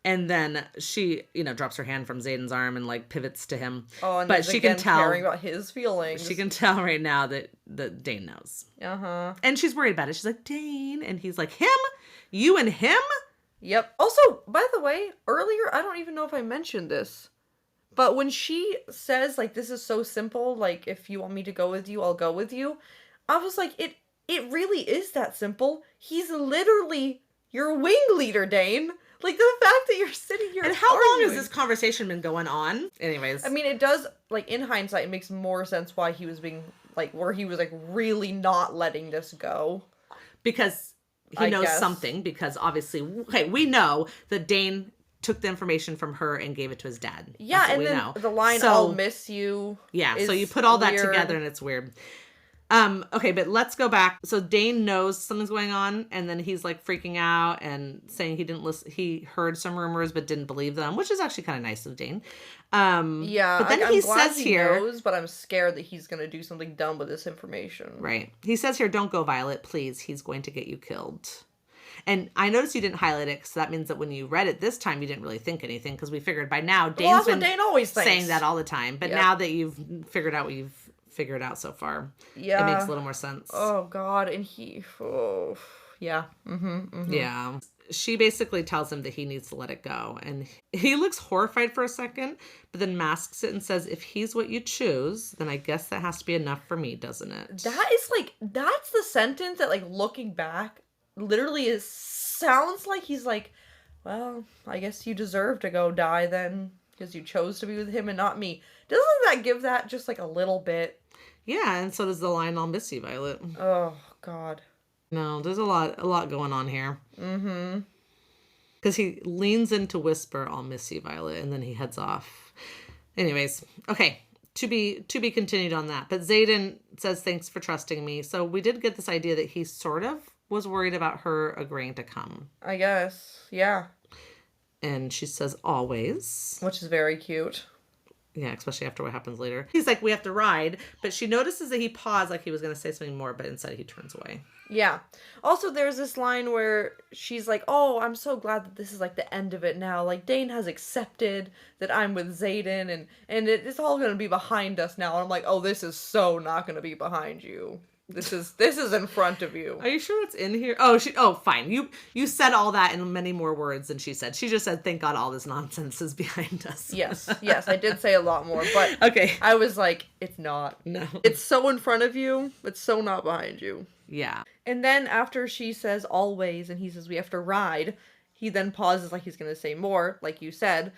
And then she, drops her hand from Xaden's arm and like pivots to him. Oh, and but she can tell caring about his feelings. She can tell right now that Dane knows. And she's worried about it. She's like, Dane, and he's like, him? You and him? Yep. Also, by the way, earlier, I don't even know if I mentioned this, but when she says like, this is so simple, like if you want me to go with you, I'll go with you. I was like, it really is that simple. He's literally your wing leader, Dane. Like, the fact that you're sitting here and how long has this conversation been going on? Anyways. I mean, it does, like, in hindsight, it makes more sense why he was being, like, where he was, like, really not letting this go. Because he knows something. Because, obviously, okay, we know that Dane took the information from her and gave it to his dad. Yeah, and then the line, I'll miss you. Yeah, so you put all that together, and it's weird. Okay, but let's go back. So Dane knows something's going on, and then he's like freaking out and saying he didn't listen. He heard some rumors but didn't believe them, which is actually kind of nice of Dane. Yeah, but then I'm he glad says he knows, but I'm scared that he's gonna do something dumb with this information. Right. He says here, "Don't go, Violet, please. He's going to get you killed." And I noticed you didn't highlight it, so that means that when you read it this time, you didn't really think anything, because we figured by now Dane's been Dane always saying that all the time. But now that you've figured out what you've figured out so far, it makes a little more sense. Oh God, and yeah. Yeah. She basically tells him that he needs to let it go, and he looks horrified for a second, but then masks it and says, if he's what you choose, then I guess that has to be enough for me, doesn't it? That's the sentence that, like, looking back, literally sounds like he's like, well, I guess you deserve to go die then, because you chose to be with him and not me. Doesn't that give that just like a little bit? Yeah, and so does the line, I'll miss you, Violet. Oh, God. No, there's a lot going on here. Mm-hmm. Because he leans in to whisper, I'll miss you, Violet, and then he heads off. Anyways, okay, to be continued on that. But Xaden says, thanks for trusting me. So we did get this idea that he sort of was worried about her agreeing to come. I guess, yeah. And she says, always. Which is very cute. Yeah, especially after what happens later. He's like, we have to ride. But she notices that he paused like he was going to say something more, but instead he turns away. Yeah. Also, there's this line where she's like, oh, I'm so glad that this is like the end of it now. Like, Dane has accepted that I'm with Xaden, and it's all going to be behind us now. And I'm like, oh, this is so not going to be behind you. This is in front of you. Are you sure it's in here? Fine. You said all that in many more words than she said. She just said, thank God all this nonsense is behind us. Yes, I did say a lot more, but okay. I was like, it's not. No. It's so in front of you, it's so not behind you. Yeah. And then after she says always, and he says we have to ride, he then pauses like he's going to say more, like you said,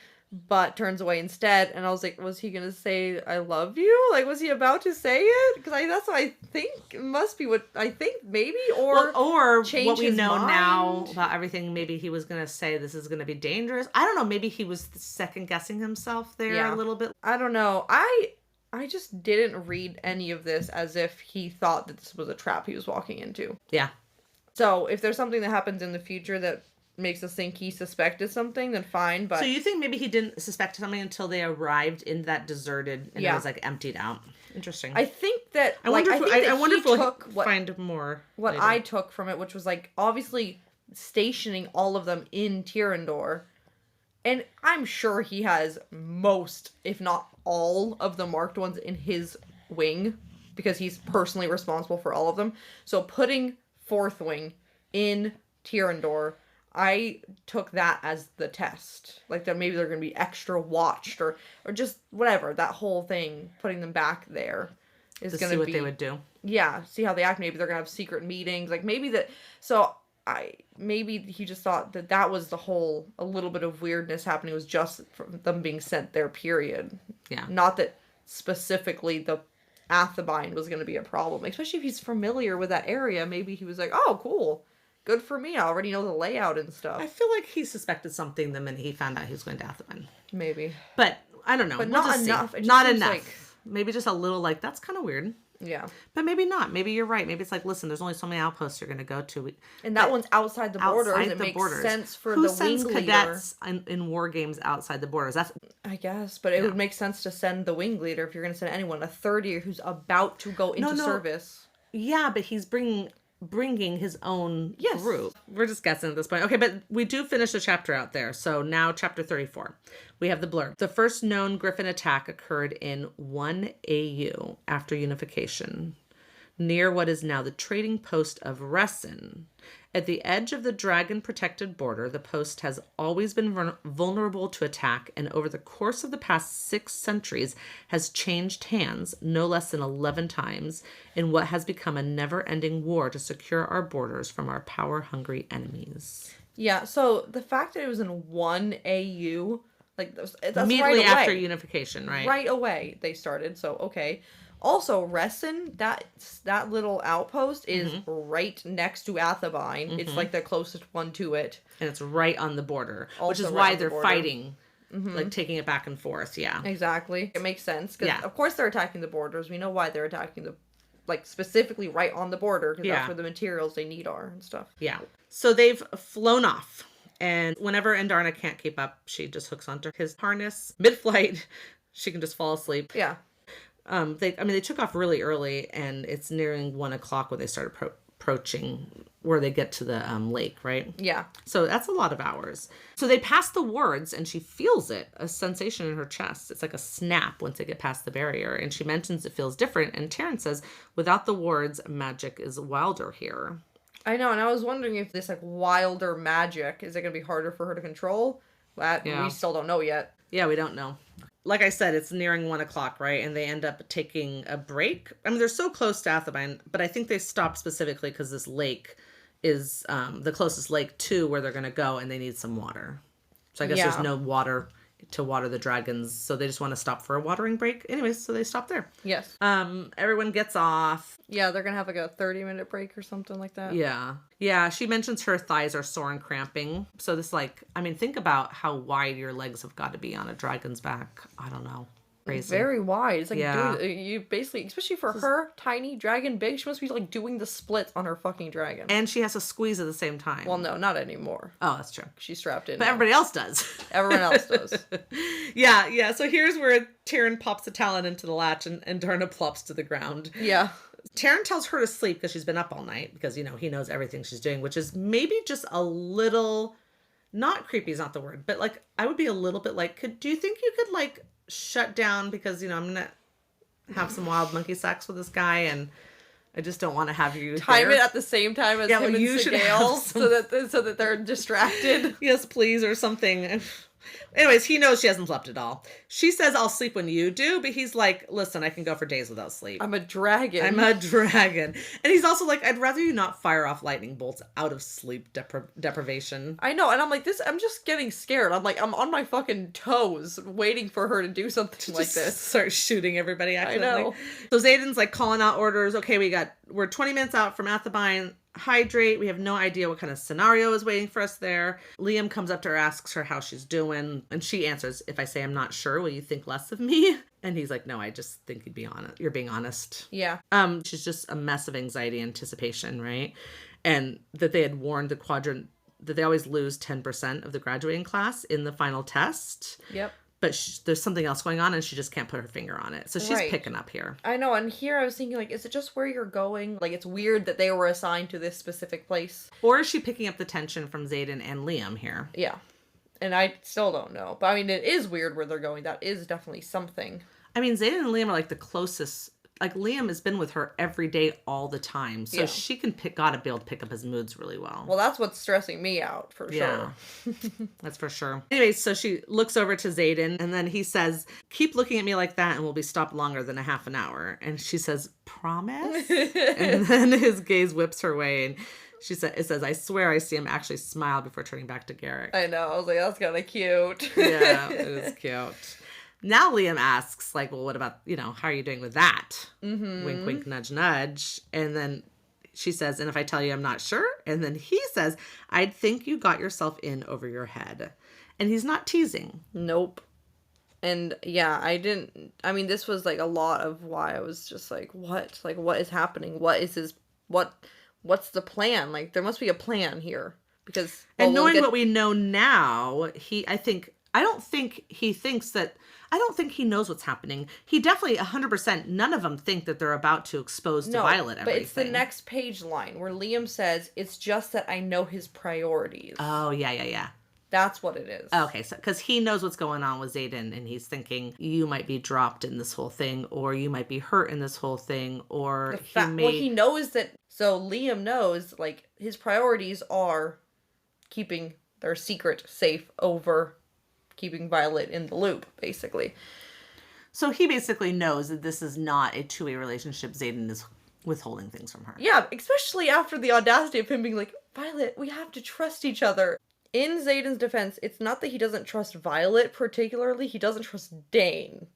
but turns away instead. And I was like, was he going to say, I love you? Like, was he about to say it? Because that's what I think. It must be what I think, maybe. Or change what we his know mind. now about everything, maybe he was going to say this is going to be dangerous. I don't know. Maybe he was second guessing himself there a little bit. I don't know. I just didn't read any of this as if he thought that this was a trap he was walking into. Yeah. So if there's something that happens in the future that makes us think he suspected something, then fine. But so you think maybe he didn't suspect something until they arrived in that deserted and it was like emptied out. Interesting. I think that I wonder if we'll find more. What later. I took from it, which was like obviously stationing all of them in Tyrrendor, and I'm sure he has most, if not all, of the marked ones in his wing because he's personally responsible for all of them. So putting Fourth Wing in Tyrrendor, I took that as the test. Like, that maybe they're going to be extra watched or just whatever. That whole thing, putting them back there is going to be... see what they would do. Yeah, see how they act. Maybe they're going to have secret meetings. Like, maybe that... So, maybe he just thought that was the whole... A little bit of weirdness happening was just from them being sent there, period. Yeah. Not that specifically the Athebyne was going to be a problem. Especially if he's familiar with that area. Maybe he was like, oh, cool. Good for me. I already know the layout and stuff. I feel like he suspected something the minute he found out he was going to Athebyne. Maybe. But I don't know. But not enough. Not enough. Maybe just a little like, that's kind of weird. Yeah. But maybe not. Maybe you're right. Maybe it's like, listen, there's only so many outposts you're going to go to. And that one's outside the borders. And it makes sense for the wing leader. Cadets in war games outside the borders? That's... I guess. But it would make sense to send the wing leader if you're going to send anyone. A third year who's about to go into service. Yeah, but he's bringing bringing his own group. We're just guessing at this point. Okay, but we do finish the chapter out there. So now chapter 34. We have the blurb. The first known Griffin attack occurred in 1 AU after unification, near what is now the trading post of Resin. At the edge of the dragon-protected border, the post has always been vulnerable to attack, and over the course of the past 6 centuries has changed hands no less than 11 times in what has become a never-ending war to secure our borders from our power-hungry enemies. Yeah, so the fact that it was in 1 AU, like, that's immediately right after unification, right? Right away they started, so okay. Also, Resin, that little outpost is right next to Athabine. It's like the closest one to it. And it's right on the border, Also which is right why they're fighting, like taking it back and forth. Yeah. Exactly. It makes sense. Because, of course, they're attacking the borders. We know why they're attacking specifically right on the border, because that's where the materials they need are and stuff. Yeah. So they've flown off. And whenever Andarna can't keep up, she just hooks onto his harness. Mid-flight, she can just fall asleep. Yeah. They took off really early, and it's nearing 1 o'clock when they started approaching where they get to the lake, right? Yeah. So that's a lot of hours. So they pass the wards, and she feels it, a sensation in her chest. It's like a snap once they get past the barrier, and she mentions it feels different, and Taryn says, without the wards, magic is wilder here. I know, and I was wondering if this, wilder magic, is it going to be harder for her to control? We still don't know yet. Yeah, we don't know. Like I said, it's nearing 1 o'clock, right? And they end up taking a break. I mean, they're so close to Athabine, but I think they stopped specifically because this lake is the closest lake to where they're going to go, and they need some water. So I guess there's no water to water the dragons, so they just want to stop for a watering break. Anyways, so they stop there. Yes. Everyone gets off. Yeah, they're gonna have a 30-minute break or something like that. Yeah, she mentions her thighs are sore and cramping. So this, think about how wide your legs have got to be on a dragon's back. I don't know. Crazy. Very wide. It's you basically, especially for her, tiny dragon big, she must be doing the splits on her fucking dragon. And she has to squeeze at the same time. Well, no, not anymore. Oh, that's true. She's strapped in. But everybody else does. Everyone else does. Yeah. So here's where Taryn pops a talon into the latch, and Darna plops to the ground. Yeah. Taryn tells her to sleep because she's been up all night, because, he knows everything she's doing, which is maybe just a little, not creepy is not the word, but I would be a little bit do you think you could shut down, because I'm gonna have some wild monkey sex with this guy, and I just don't want to have you time it at the same time as him and Sigale, so that they're distracted. Yes, please, or something. Anyways, he knows she hasn't slept at all. She says, I'll sleep when you do, but he's like, listen, I can go for days without sleep. I'm a dragon. And he's also like, I'd rather you not fire off lightning bolts out of sleep deprivation. I know, and I'm like, I'm just getting scared. I'm on my fucking toes waiting for her to do something like this. Start shooting everybody accidentally. I know. So Xaden's calling out orders. Okay, we're 20 minutes out from Athabine. Hydrate. We have no idea what kind of scenario is waiting for us there. Liam comes up to her, asks her how she's doing, and she answers, if I say I'm not sure, will you think less of me? And he's like, no, I just think you're being honest. Yeah. She's just a mess of anxiety and anticipation, right? And that they had warned the quadrant that they always lose 10% of the graduating class in the final test. Yep. But there's something else going on, and she just can't put her finger on it. So she's picking up here. I know, and here I was thinking, is it just where you're going? It's weird that they were assigned to this specific place. Or is she picking up the tension from Xaden and Liam here? Yeah. And I still don't know. But, it is weird where they're going. That is definitely something. Xaden and Liam are, the closest. Liam has been with her every day all the time. So she can gotta be able to pick up his moods really well. Well, that's what's stressing me out, for sure. That's for sure. Anyways, so she looks over to Xaden, and then he says, keep looking at me like that and we'll be stopped longer than a half an hour. And she says, promise? And then his gaze whips her way, and it says, I swear I see him actually smile before turning back to Garrick. I know. I was like, that's kind of cute. Yeah, it is cute. Now Liam asks, well, what about, how are you doing with that? Mm-hmm. Wink, wink, nudge, nudge. And then she says, and if I tell you I'm not sure? And then he says, I'd think you got yourself in over your head. And he's not teasing. Nope. And yeah, this was a lot of why I was just what? What is happening? What is what's the plan? There must be a plan here. Because... and knowing what we know now, I think I don't think he thinks that, I don't think he knows what's happening. He definitely, 100%, none of them think that they're about to expose to Violet everything. But it's the next page line where Liam says, it's just that I know his priorities. Oh, yeah. That's what it is. Okay, so because he knows what's going on with Xaden, and he's thinking you might be dropped in this whole thing, or you might be hurt in this whole thing, or he knows that. So Liam knows, like, his priorities are keeping their secret safe over keeping Violet in the loop, basically. So he basically knows that this is not a two-way relationship. Xaden is withholding things from her. Yeah, especially after the audacity of him being like, Violet, we have to trust each other. In Xaden's defense, it's not that he doesn't trust Violet particularly, he doesn't trust Dane.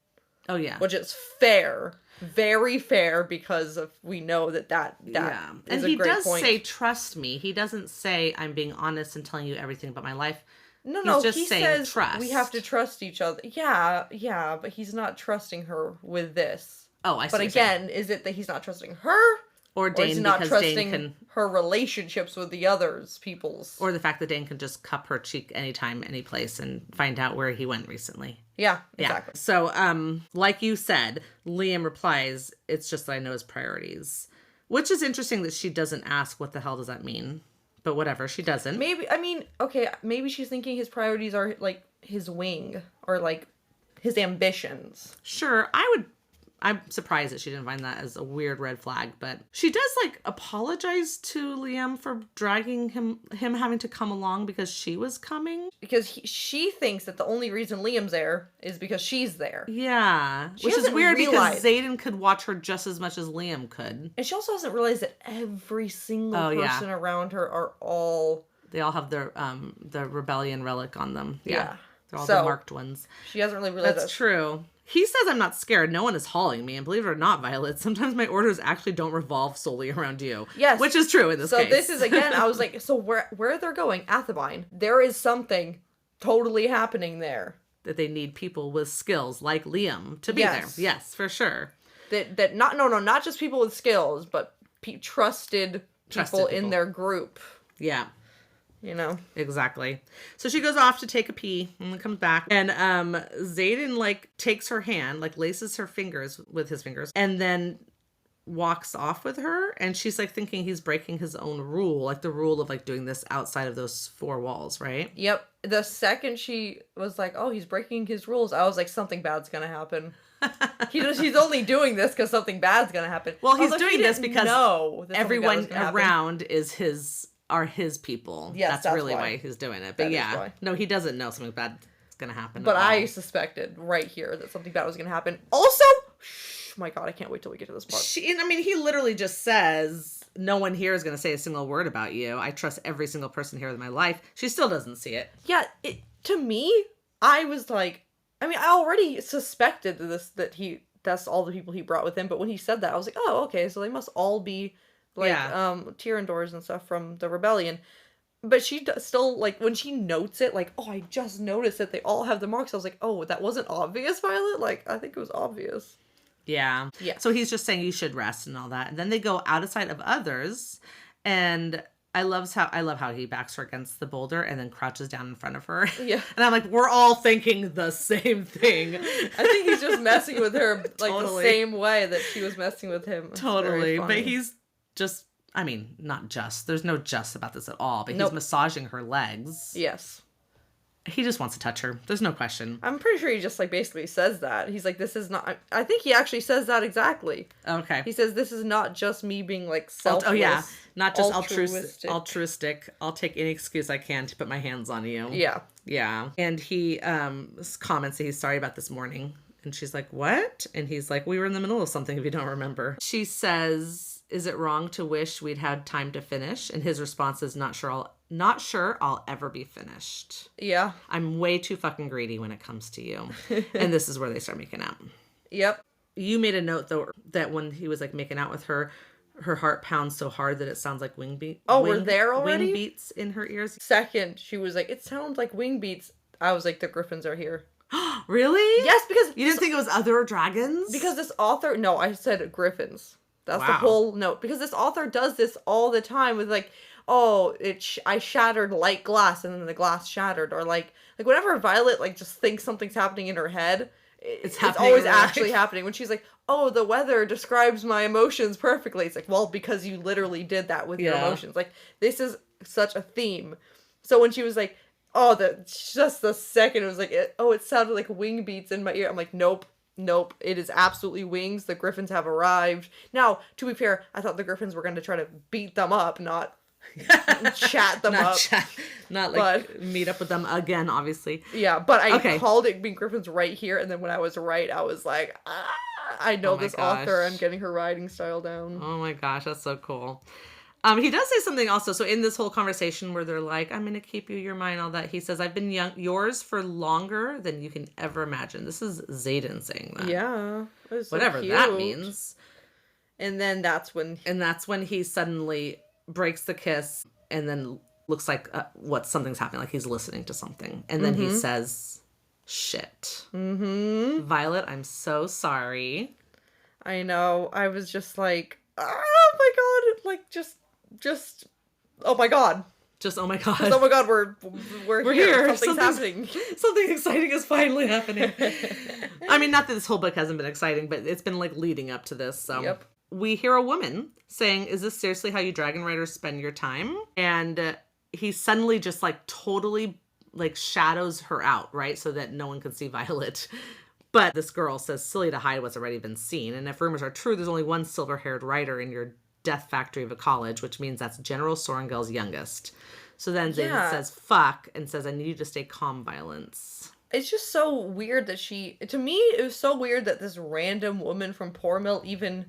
Oh, yeah. Which is fair. Very fair, because of we know that is and a he great does point. say, trust me. He doesn't say, I'm being honest and telling you everything about my life. No, just he saying says trust. we have to trust each other. Yeah, but he's not trusting her with this. Oh, I see. But again, is it that he's not trusting her? Or Dane, or is he not because trusting Dane can... her relationships with the others, people's? Or the fact that Dane can just cup her cheek anytime, any place, and find out where he went recently. Yeah, exactly. Yeah. So, like you said, Liam replies, it's just that I know his priorities. Which is interesting that she doesn't ask what the hell does that mean. But whatever, she doesn't. Maybe she's thinking his priorities are, like, his wing. Or, like, his ambitions. Sure, I'm surprised that she didn't find that as a weird red flag, but she does, like, apologize to Liam for dragging him having to come along because she was coming. Because she thinks that the only reason Liam's there is because she's there. Yeah. Which is weird because Xaden could watch her just as much as Liam could. And she also doesn't realize that every single person around her are all... They all have their the rebellion relic on them. Yeah. They're all the marked ones. She hasn't really realized That's true. He says I'm not scared. No one is hauling me. And believe it or not, Violet, sometimes my orders actually don't revolve solely around you. Yes. Which is true in this case. So this is, again, I was like, so where they're going, Athebyne, there is something totally happening there. That they need people with skills like Liam to be there. Yes, for sure. Not just people with skills, but trusted people in their group. Yeah. You know? Exactly. So she goes off to take a pee and then comes back. And Xaden, like, takes her hand, like, laces her fingers with his fingers, and then walks off with her. And she's, like, thinking he's breaking his own rule, like the rule of, like, doing this outside of those four walls, right? Because the second she was like, oh, he's breaking his rules, I was like, something bad's gonna happen. He's only doing this because something bad's gonna happen. Well, he's doing this because everyone around are his people. Yes, that's really why he's doing it. But no, he doesn't know something bad is going to happen. But I suspected right here that something bad was going to happen. Also, my God, I can't wait till we get to this part. He literally just says, no one here is going to say a single word about you. I trust every single person here in my life. She still doesn't see it. Yeah, to me, I was like, I already suspected that's all the people he brought with him. But when he said that, I was like, oh, okay, so they must all be Tyrandors and stuff from the rebellion. But she still, like, when she notes it, like, oh, I just noticed that they all have the marks. I was like, oh, that wasn't obvious, Violet? Like, I think it was obvious. Yeah. So he's just saying you should rest and all that. And then they go outside of others. And I love how he backs her against the boulder and then crouches down in front of her. Yeah. And I'm like, we're all thinking the same thing. I think he's just messing with her, like, the same way that she was messing with him. It's totally. But he's just, not just. There's no just about this at all. But he's massaging her legs. Yes. He just wants to touch her. There's no question. I'm pretty sure he just, like, basically says that. He's like, this is not... I think he actually says that exactly. Okay. He says, this is not just me being, like, selfless. Oh, yeah. Not just altruistic. I'll take any excuse I can to put my hands on you. Yeah. Yeah. And he comments that he's sorry about this morning. And she's like, what? And he's like, we were in the middle of something if you don't remember. She says, is it wrong to wish we'd had time to finish? And his response is, not sure I'll ever be finished. Yeah. I'm way too fucking greedy when it comes to you. And this is where they start making out. Yep. You made a note, though, that when he was, like, making out with her, her heart pounds so hard that it sounds like wing beats. Oh, we're there already? Wing beats in her ears. Second, she was like, it sounds like wing beats. I was like, the griffins are here. Really? Yes, because... You didn't think it was other dragons? Because this author... No, I said griffins. That's the whole note. Because this author does this all the time with, like, oh, I shattered light glass and then the glass shattered, or like whenever Violet like just thinks something's happening in her head, it's always actually happening. When she's like, oh, the weather describes my emotions perfectly, it's like, well, because you literally did that with your emotions. Like, this is such a theme. So when she was like, oh, just the second it was like, it sounded like wing beats in my ear, I'm like, nope, it is absolutely wings. The Griffins have arrived. Now, to be fair, I thought the Griffins were going to try to beat them up, not chat them up. Not like meet up with them again, obviously. Yeah, but I called it being Griffins right here, and then when I was right, I was like, I know this author. I'm getting her writing style down. Oh my gosh, that's so cool. He does say something also. So in this whole conversation where they're like, I'm going to keep you, your mind, all that. He says, I've been yours for longer than you can ever imagine. This is Xaden saying that. Yeah. Whatever that means. And then that's when he suddenly breaks the kiss and then looks like something's happening. Like he's listening to something. And then he says, shit. Mm-hmm. Violet, I'm so sorry. I know. I was just like, oh my God. Like, just oh my God. Just, oh my God. Just, oh my God, we're here. Something's happening. Something exciting is finally happening. I mean, not that this whole book hasn't been exciting, but it's been like leading up to this. So yep. We hear a woman saying, is this seriously how you dragon writers spend your time? And he suddenly just like totally like shadows her out, right? So that no one can see Violet. But this girl says, silly to hide what's already been seen. And if rumors are true, there's only one silver-haired writer in your death factory of a college, which means that's General Sorrengail's youngest. So then Xaden says, fuck, and says, I need you to stay calm, Violence. It's just so weird that to me, it was so weird that this random woman from Portmill even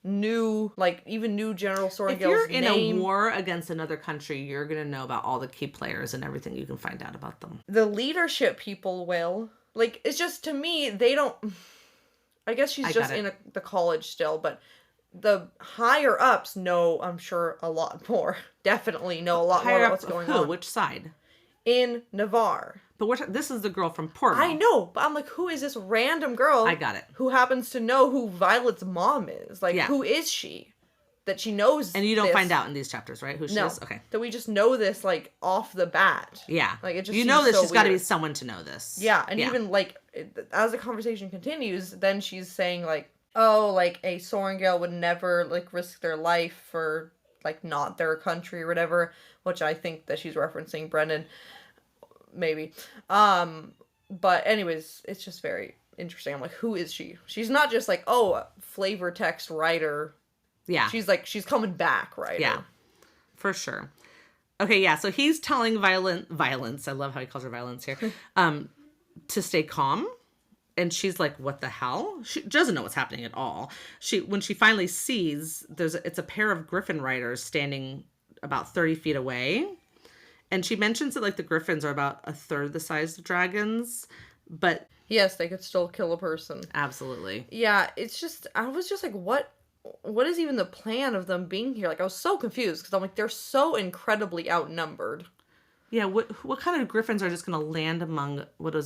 knew General Sorrengail's name. If you're in a war against another country, you're going to know about all the key players and everything you can find out about them. The leadership people will. Like, it's just, to me, they don't... I guess she's just in the college still, but the higher ups know, I'm sure, a lot more. Definitely know a lot more about what's going on. Which side? In Navarre. But this is the girl from Portmill. I know, but I'm like, who is this random girl? I got it. Who happens to know who Violet's mom is? Like, who is she? That she knows. And you don't find out in these chapters, right? Who she is? Okay. That we just know this, like, off the bat. Yeah. Like, it just you know that so she's got to be someone to know this. Yeah, and even, like, as the conversation continues, then she's saying, like, oh, like, a Sorrengail would never, like, risk their life for, like, not their country or whatever, which I think that she's referencing Brennan. Maybe. But anyways, it's just very interesting. I'm like, who is she? She's not just like, oh, flavor text writer. Yeah. She's like, she's coming back, right? Yeah. For sure. Okay, yeah, so he's telling Violence, I love how he calls her Violence here, to stay calm. And she's like, what the hell? She doesn't know what's happening at all. When she finally sees, it's a pair of Griffin riders standing about 30 feet away. And she mentions that, like, the Griffins are about a third the size of dragons, but... Yes, they could still kill a person. Absolutely. Yeah, it's just... I was just like, what is even the plan of them being here? Like, I was so confused, because I'm like, they're so incredibly outnumbered. Yeah, what kind of Griffins are just going to land among,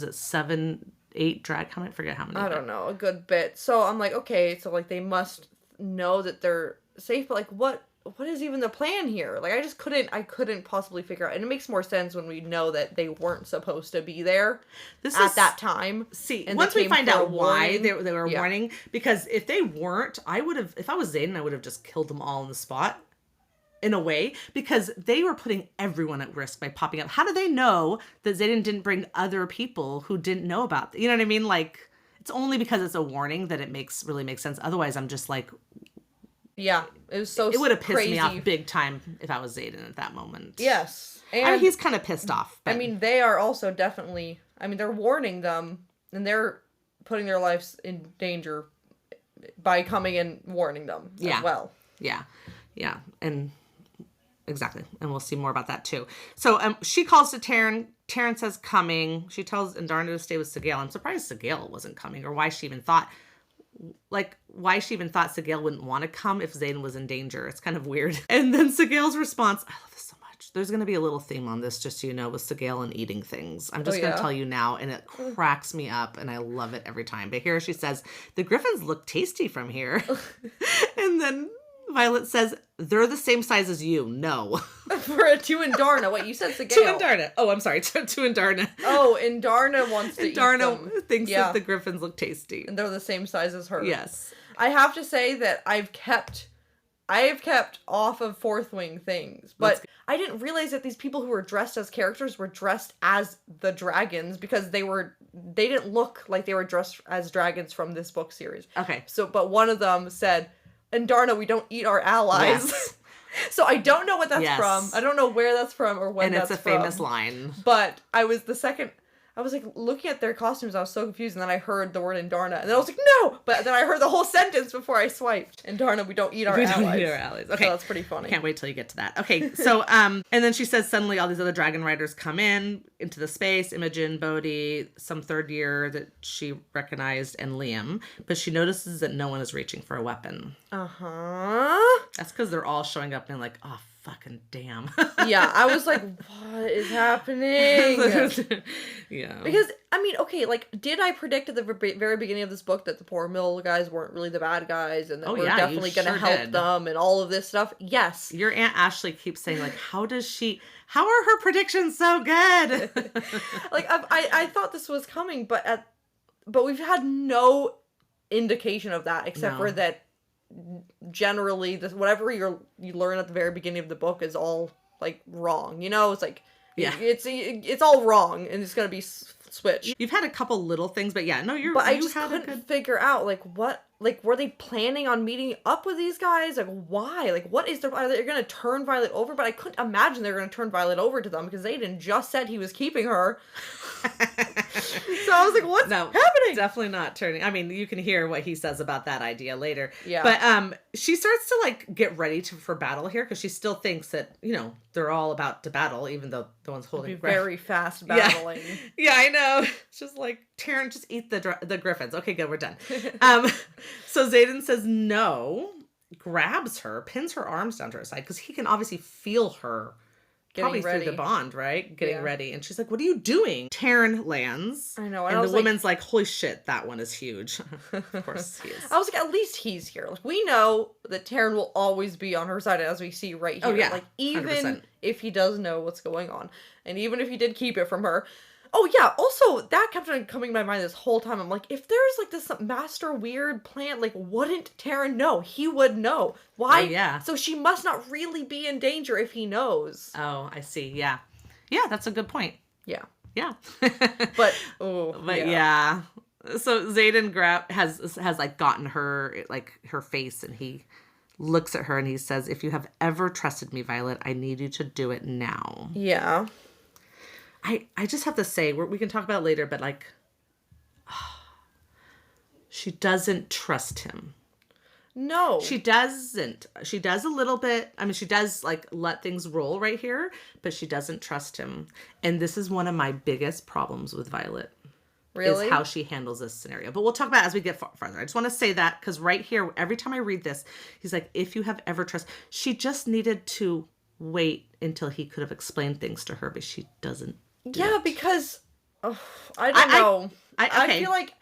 7, 8 dragons? I forget how many. I don't know, a good bit. So I'm like, okay, so, like, they must know that they're safe, but, like, what is even the plan here? Like, I couldn't possibly figure out. And it makes more sense when we know that they weren't supposed to be there at that time. See, and once we find out why they were warning, because if they weren't, if I was Xaden, I would have just killed them all on the spot, in a way, because they were putting everyone at risk by popping up. How do they know that Xaden didn't bring other people who didn't know about it? You know what I mean? Like, it's only because it's a warning that it really makes sense. Otherwise, I'm just like... Yeah, it was so crazy. It would have pissed me off big time if I was Xaden at that moment. Yes. And I mean, he's kind of pissed off. But... I mean, they are also definitely... I mean, they're warning them, and they're putting their lives in danger by coming and warning them as well. Yeah. Yeah. And... Exactly. And we'll see more about that, too. So she calls to Taryn. Taryn says coming. She tells Andarna to stay with Sagail. I'm surprised Sagail wasn't coming, or why she even thought Sagail wouldn't want to come if Xaden was in danger. It's kind of weird. And then Sagail's response, I love this so much. There's going to be a little theme on this, just so you know, with Sagail and eating things. I'm just going to tell you now, and it cracks me up, and I love it every time. But here she says, the Griffins look tasty from here. And then Violet says, they're the same size as you. No. For a two in Darna. Wait, you said Sigale. Two in Darna. Oh, I'm sorry. Two in Darna. Oh, and Darna wants to eat them. Darna thinks that the griffins look tasty. And they're the same size as her. Yes. I have to say that I have kept off of Fourth Wing things, but I didn't realize that these people who were dressed as characters were dressed as the dragons because they didn't look like they were dressed as dragons from this book series. Okay. So, but one of them said, "In Darna, we don't eat our allies." Yes. So I don't know what that's from. I don't know where that's from or when that's from. And it's a famous line. But I was like looking at their costumes, I was so confused, and then I heard the word in Darna, and then I was like, no! But then I heard the whole sentence before I swiped. In Darna, we don't eat our allies. We don't eat our allies. Okay. So that's pretty funny. Can't wait till you get to that. Okay, so, and then she says suddenly all these other dragon riders come into the space, Imogen, Bodhi, some third year that she recognized, and Liam, but she notices that no one is reaching for a weapon. Uh-huh. That's because they're all showing up and like, oh, fucking damn. Yeah, I was like, what is happening? Yeah. Because, I mean, okay, like, did I predict at the very beginning of this book that the poor mill guys weren't really the bad guys and that we're definitely going to help them and all of this stuff? Yes. Your Aunt Ashley keeps saying, like, how are her predictions so good? Like, I thought this was coming, but we've had no indication of that except for that generally whatever you learn at the very beginning of the book is all like wrong, it's like it's all wrong and it's gonna be switched. You've had a couple little things, but I just couldn't figure out like what, like, were they planning on meeting up with these guys? Like, why? Like, what is are they gonna turn Violet over? But I couldn't imagine they were gonna turn Violet over to them because Xaden just said he was keeping her. So I was like, what's happening? Definitely not turning. I mean, you can hear what he says about that idea later. Yeah. But she starts to like get ready for battle here because she still thinks that, they're all about to battle, even though the one's holding very fast battling. Yeah, I know. It's just like, Taryn, just eat the griffins. Okay, good, we're done. So Xaden says no, grabs her, pins her arms down to her side because he can obviously feel her. Probably through the bond, right? Getting ready. And she's like, what are you doing? Taryn lands. I know. And the woman's like, holy shit, that one is huge. Of course he is. I was like, at least he's here. Like, we know that Taryn will always be on her side, as we see right here. Oh, yeah. Like, even 100%. if he does know what's going on. And even if he did keep it from her. Oh, yeah. Also, that kept on coming to my mind this whole time. I'm like, if there's like this master weird plan, like, wouldn't Taryn know? He would know. Why? Oh, yeah. So she must not really be in danger if he knows. Oh, I see. Yeah. Yeah, that's a good point. Yeah. Yeah. But yeah. So Xaden has like gotten her, like, her face, and he looks at her and he says, if you have ever trusted me, Violet, I need you to do it now. Yeah. I just have to say, we can talk about it later, but like, she doesn't trust him. No. She doesn't. She does a little bit. I mean, she does like let things roll right here, but she doesn't trust him. And this is one of my biggest problems with Violet. Really? Is how she handles this scenario. But we'll talk about it as we get farther. I just want to say that because right here, every time I read this, he's like, if you have ever trust, she just needed to wait until he could have explained things to her, but she doesn't. Because I don't know. I feel like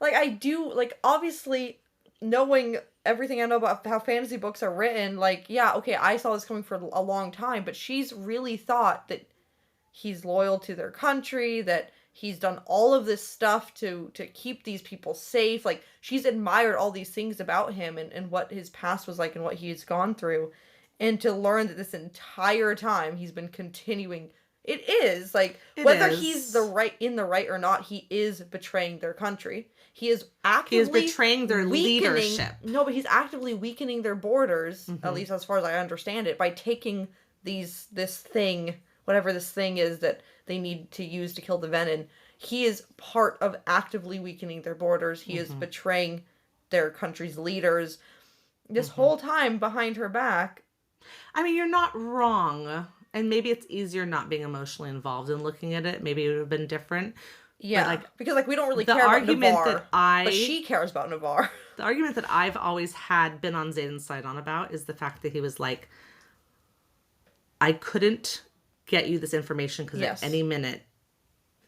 I do, like, obviously knowing everything I know about how fantasy books are written, like, yeah, okay, I saw this coming for a long time, but she's really thought that he's loyal to their country, that he's done all of this stuff to keep these people safe. Like, she's admired all these things about him and what his past was like and what he's gone through. And to learn that this entire time he's been continuing. It is like whether he's in the right or not, he is betraying their country. He is actively betraying their leadership. No, but he's actively weakening their borders, at least as far as I understand it, by taking this thing, whatever this thing is that they need to use to kill the Venin. He is part of actively weakening their borders. He is betraying their country's leaders this whole time behind her back. I mean, you're not wrong. And maybe it's easier not being emotionally involved in looking at it. Maybe it would have been different. Yeah, because we don't really care about Navarre. But she cares about Navarre. The argument that I've always been on Xaden's side on about is the fact that he was like, I couldn't get you this information because at any minute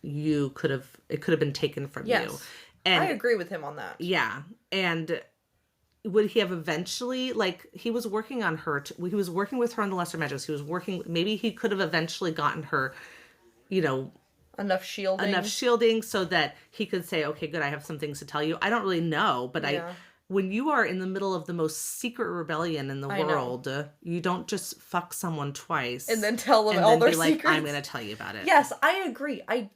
it could have been taken from you. And I agree with him on that. Yeah. And would he have eventually, like, he was working on her, he was working with her on the Lesser Magics. He was working, maybe he could have eventually gotten her, you know, enough shielding so that he could say, okay, good, I have some things to tell you. I don't really know, but when you are in the middle of the most secret rebellion in the world, you don't just fuck someone twice and then tell them all their secrets. Like, I'm going to tell you about it. Yes, I agree. I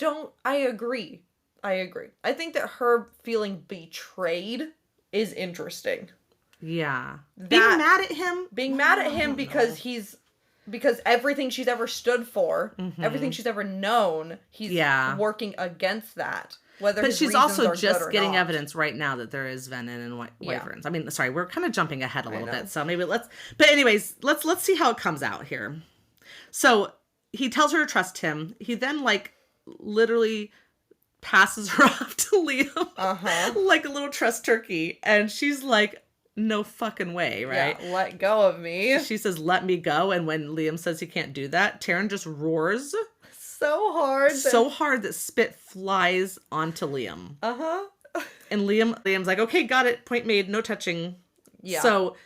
agree. I think that her feeling betrayed is interesting. Yeah. Being mad at him because everything she's ever stood for, everything she's ever known, he's working against that. But she's also just getting evidence right now that there is venin and wyverns. I mean, sorry, we're kind of jumping ahead a little bit, so maybe let's see how it comes out here. So he tells her to trust him. He then, like, literally passes her off to Liam like a little trust turkey, and she's like, no fucking way, right? Yeah, let go of me. She says, let me go, and when Liam says he can't do that, Taryn just roars so hard that spit flies onto Liam. And Liam's like, okay, got it, point made, no touching. Yeah. So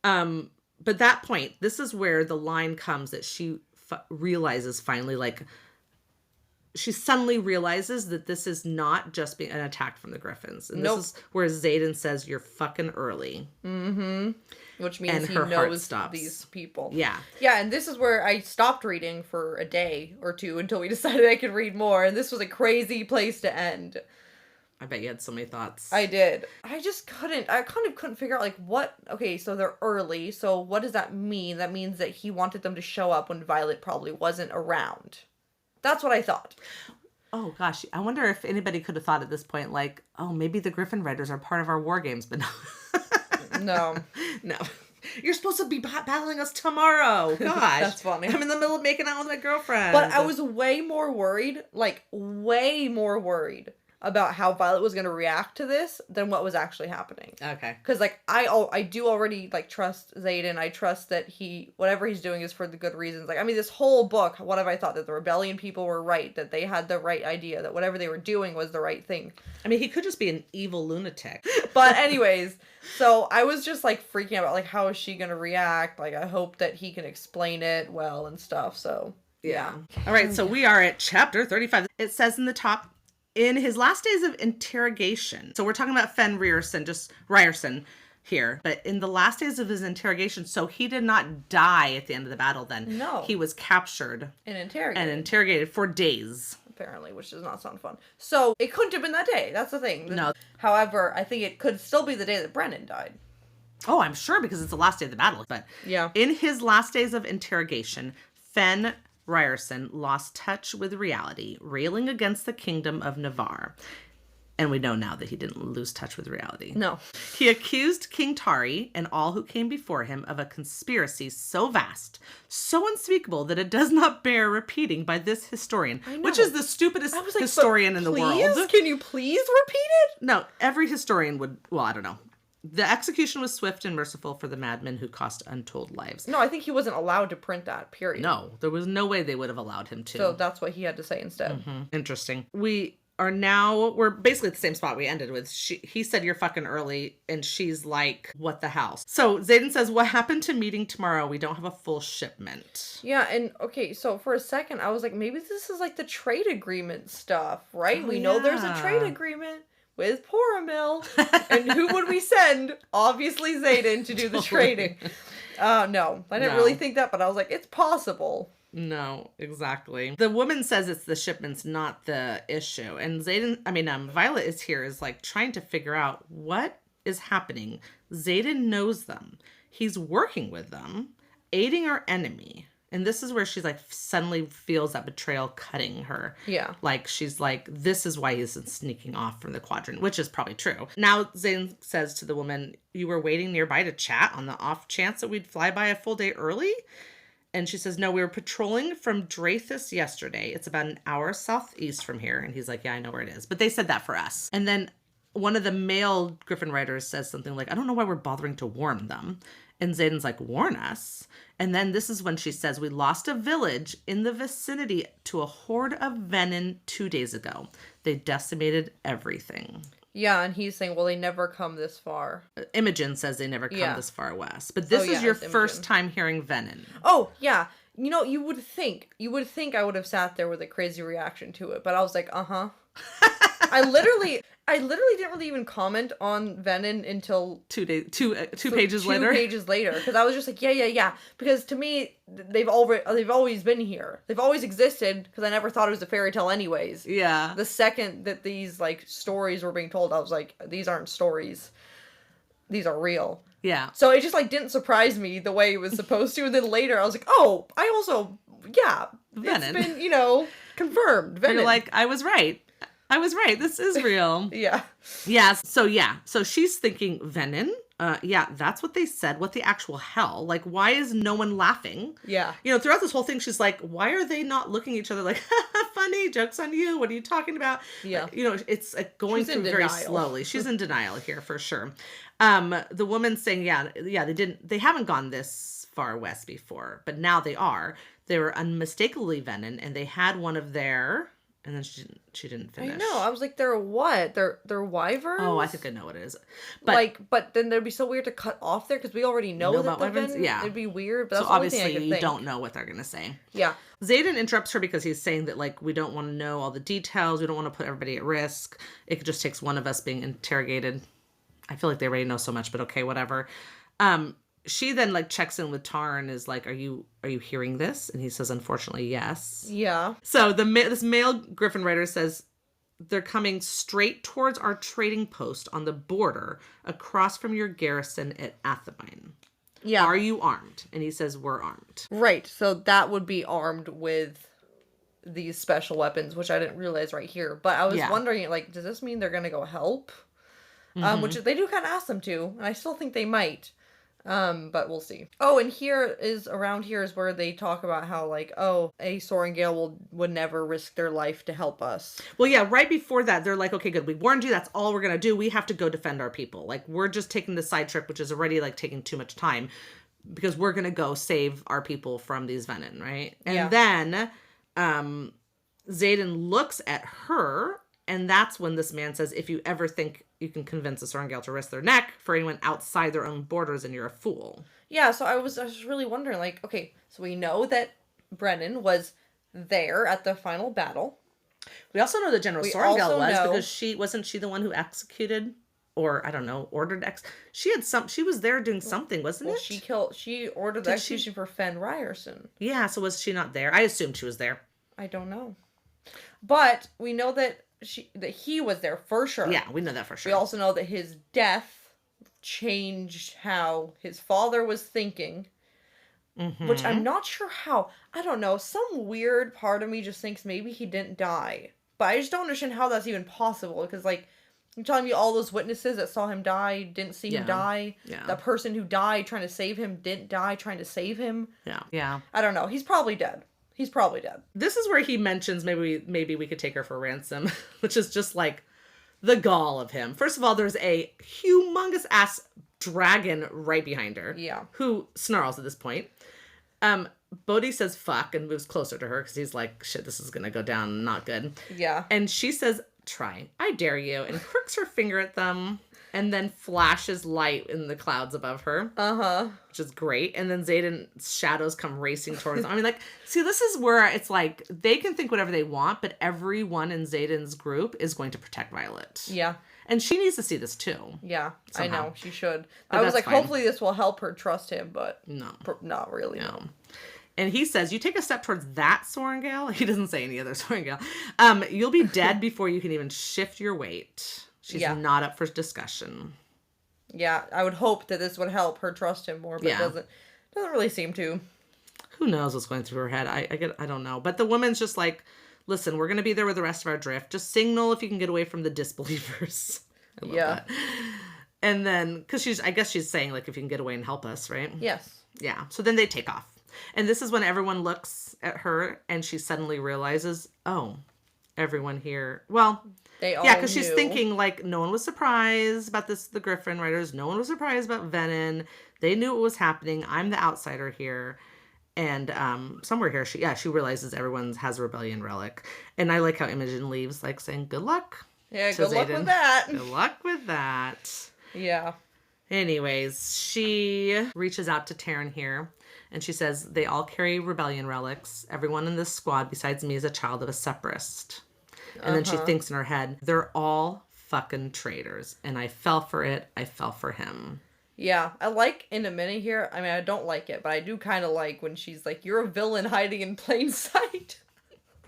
but that point, this is where the line comes that she realizes finally, like, she suddenly realizes that this is not just being an attack from the Griffins. And this is where Xaden says, you're fucking early. Which means he knows these people. Yeah. Yeah, and this is where I stopped reading for a day or two until we decided I could read more. And this was a crazy place to end. I bet you had so many thoughts. I did. I kind of couldn't figure out, like, what... Okay, so they're early. So what does that mean? That means that he wanted them to show up when Violet probably wasn't around. That's what I thought. Oh, gosh. I wonder if anybody could have thought at this point, like, oh, maybe the Griffin Riders are part of our war games, but no. No. You're supposed to be battling us tomorrow. Gosh. That's funny. I'm in the middle of making out with my girlfriend. But I was way more worried about how Violet was going to react to this than what was actually happening. Okay. Because, like, I do already, like, trust Xaden. I trust that whatever he's doing is for the good reasons. Like, I mean, this whole book, what have I thought? That the rebellion people were right, that they had the right idea, that whatever they were doing was the right thing. I mean, he could just be an evil lunatic. But anyways, so I was just, like, freaking out, like, how is she going to react? Like, I hope that he can explain it well and stuff, so, yeah. All right, so we are at chapter 35. It says in the top, in his last days of interrogation. So we're talking about Fen Ryerson here. But in the last days of his interrogation, so he did not die at the end of the battle then. No. He was captured. And interrogated. For days. Apparently, which does not sound fun. So it couldn't have been that day. That's the thing. No. However, I think it could still be the day that Brennan died. Oh, I'm sure, because it's the last day of the battle. But yeah. In his last days of interrogation, Fen Ryerson lost touch with reality, railing against the kingdom of Navarre. And we know now that he didn't lose touch with reality. No. He accused King Tari and all who came before him of a conspiracy so vast, so unspeakable that it does not bear repeating by this historian, which is the stupidest historian in the world. Can you please repeat it? No, every historian would, well, I don't know. The execution was swift and merciful for the madmen who cost untold lives. No, I think he wasn't allowed to print that, period. No, there was no way they would have allowed him to. So that's what he had to say instead. Mm-hmm. Interesting. We're basically at the same spot we ended with. He said, you're fucking early, and she's like, what the hell? So Xaden says, what happened to meeting tomorrow? We don't have a full shipment. Yeah, and okay, so for a second, I was like, maybe this is like the trade agreement stuff, right? We know there's a trade agreement with Poramil. And who would we send? Obviously Xaden to do the trading. No, I didn't really think that, but I was like, it's possible. No, exactly. The woman says it's the shipments, not the issue. And Violet is like trying to figure out what is happening. Xaden knows them. He's working with them, aiding our enemy. And this is where she's like suddenly feels that betrayal cutting her. Yeah. Like she's like, this is why he's sneaking off from the quadrant, which is probably true. Now Xaden says to the woman, you were waiting nearby to chat on the off chance that we'd fly by a full day early? And she says, no, we were patrolling from Drathis yesterday. It's about an hour southeast from here. And he's like, yeah, I know where it is. But they said that for us. And then one of the male Griffin riders says something like, I don't know why we're bothering to warn them. And Xaden's like, warn us? And then this is when she says, we lost a village in the vicinity to a horde of venin 2 days ago. They decimated everything. Yeah, and he's saying, well, they never come this far. Imogen says they never come Yeah. this far west. But this is your it's first Imogen. time hearing Venin. Oh, yeah. You know, you would think I would have sat there with a crazy reaction to it, but I was like, uh-huh. I literally didn't really even comment on Venin until 2 pages later. 2 pages later, because I was just like, yeah. Because to me, they've always been here. They've always existed. Because I never thought it was a fairy tale, anyways. Yeah. The second that these like stories were being told, I was like, these aren't stories. These are real. Yeah. So it just like didn't surprise me the way it was supposed to. And then later, I was like, oh, I also Venin. It's been confirmed. Venin. You're like, I was right. This is real. Yeah. Yeah. So she's thinking Venin. That's what they said. What the actual hell? Like, why is no one laughing? Yeah. Throughout this whole thing, she's like, why are they not looking at each other like, funny, joke's on you. What are you talking about? Yeah. It's going through very slowly. She's in denial here for sure. The woman's saying, they haven't gone this far west before, but now they are. They were unmistakably Venin, and they had one of their... And then she didn't finish. I know. I was like, they're what? They're wyverns? Oh, I think I know what it is. But then it'd be so weird to cut off there because we already know that about wyverns. Yeah, it'd be weird. But that's so the only thing I obviously could you think. don't know what they're gonna say. Yeah. Xaden interrupts her because he's saying that like we don't want to know all the details. We don't want to put everybody at risk. It just takes one of us being interrogated. I feel like they already know so much, but okay, whatever. She then like checks in with Tar and is like, "Are you hearing this?" And he says, "Unfortunately, yes." Yeah. So this male Griffin rider says they're coming straight towards our trading post on the border across from your garrison at Athenine. Yeah. Are you armed? And he says, "We're armed." Right. So that would be armed with these special weapons, which I didn't realize right here. But I was wondering, like, does this mean they're gonna go help? Mm-hmm. Which they do kind of ask them to, and I still think they might. But we'll see. Oh, and around here is where they talk about how, like, a Sorrengail would never risk their life to help us. Well, yeah, right before that, they're like, okay, good, we warned you, that's all we're gonna do. We have to go defend our people. Like, we're just taking the side trip, which is already, like, taking too much time, because we're gonna go save our people from these Venin, right? And then, Xaden looks at her, and that's when this man says, if you ever think you can convince a Sorrengail to risk their neck for anyone outside their own borders, and you're a fool. Yeah, so I was really wondering, like, okay, so we know that Brennan was there at the final battle. We also know that General Sorrengail was, because wasn't she the one who executed, or I don't know, ordered she was there doing something, wasn't it? She ordered the execution for Fen Ryerson. Yeah, so was she not there? I assumed she was there. I don't know. But we know that he was there for sure. Yeah, we know that for sure. We also know that his death changed how his father was thinking, which I'm not sure how. I don't know. Some weird part of me just thinks maybe he didn't die. But I just don't understand how that's even possible, because, like, you're telling me all those witnesses that saw him die didn't see him die. Yeah. The person who died trying to save him didn't die trying to save him. Yeah. Yeah. I don't know. He's probably dead. This is where he mentions maybe we could take her for ransom, which is just like the gall of him. First of all, there's a humongous ass dragon right behind her. Yeah. Who snarls at this point. Bodhi says fuck and moves closer to her because he's like, shit, this is gonna go down not good. Yeah. And she says, try, I dare you, and crooks her finger at them. And then flashes light in the clouds above her. Uh-huh. Which is great. And then Xaden's shadows come racing towards them. I mean, like, see, this is where it's like, they can think whatever they want, but everyone in Xaden's group is going to protect Violet. Yeah. And she needs to see this too. Yeah, somehow. I know. She should. But I was like, fine. Hopefully this will help her trust him, but... No. Not really, no. And he says, you take a step towards that Sorrengail. He doesn't say any other Sorrengail. You'll be dead before you can even shift your weight. She's not up for discussion. Yeah, I would hope that this would help her trust him more, but it doesn't really seem to. Who knows what's going through her head? I don't know. But the woman's just like, listen, we're going to be there with the rest of our drift. Just signal if you can get away from the disbelievers. I love that. And then, because I guess she's saying, like, if you can get away and help us, right? Yes. Yeah. So then they take off. And this is when everyone looks at her and she suddenly realizes, oh, everyone here, well... They all because she's thinking, like, no one was surprised about the Griffin Riders. No one was surprised about Venin. They knew what was happening. I'm the outsider here. And somewhere here, she realizes everyone has a rebellion relic. And I like how Imogen leaves, like, saying, good luck. Yeah, good luck with that. Good luck with that. Yeah. Anyways, she reaches out to Taryn here, and she says, they all carry rebellion relics. Everyone in this squad besides me is a child of a separatist. And then she thinks in her head, they're all fucking traitors. And I fell for it. I fell for him. Yeah, I like in a minute here. I mean, I don't like it, but I do kind of like when she's like, you're a villain hiding in plain sight.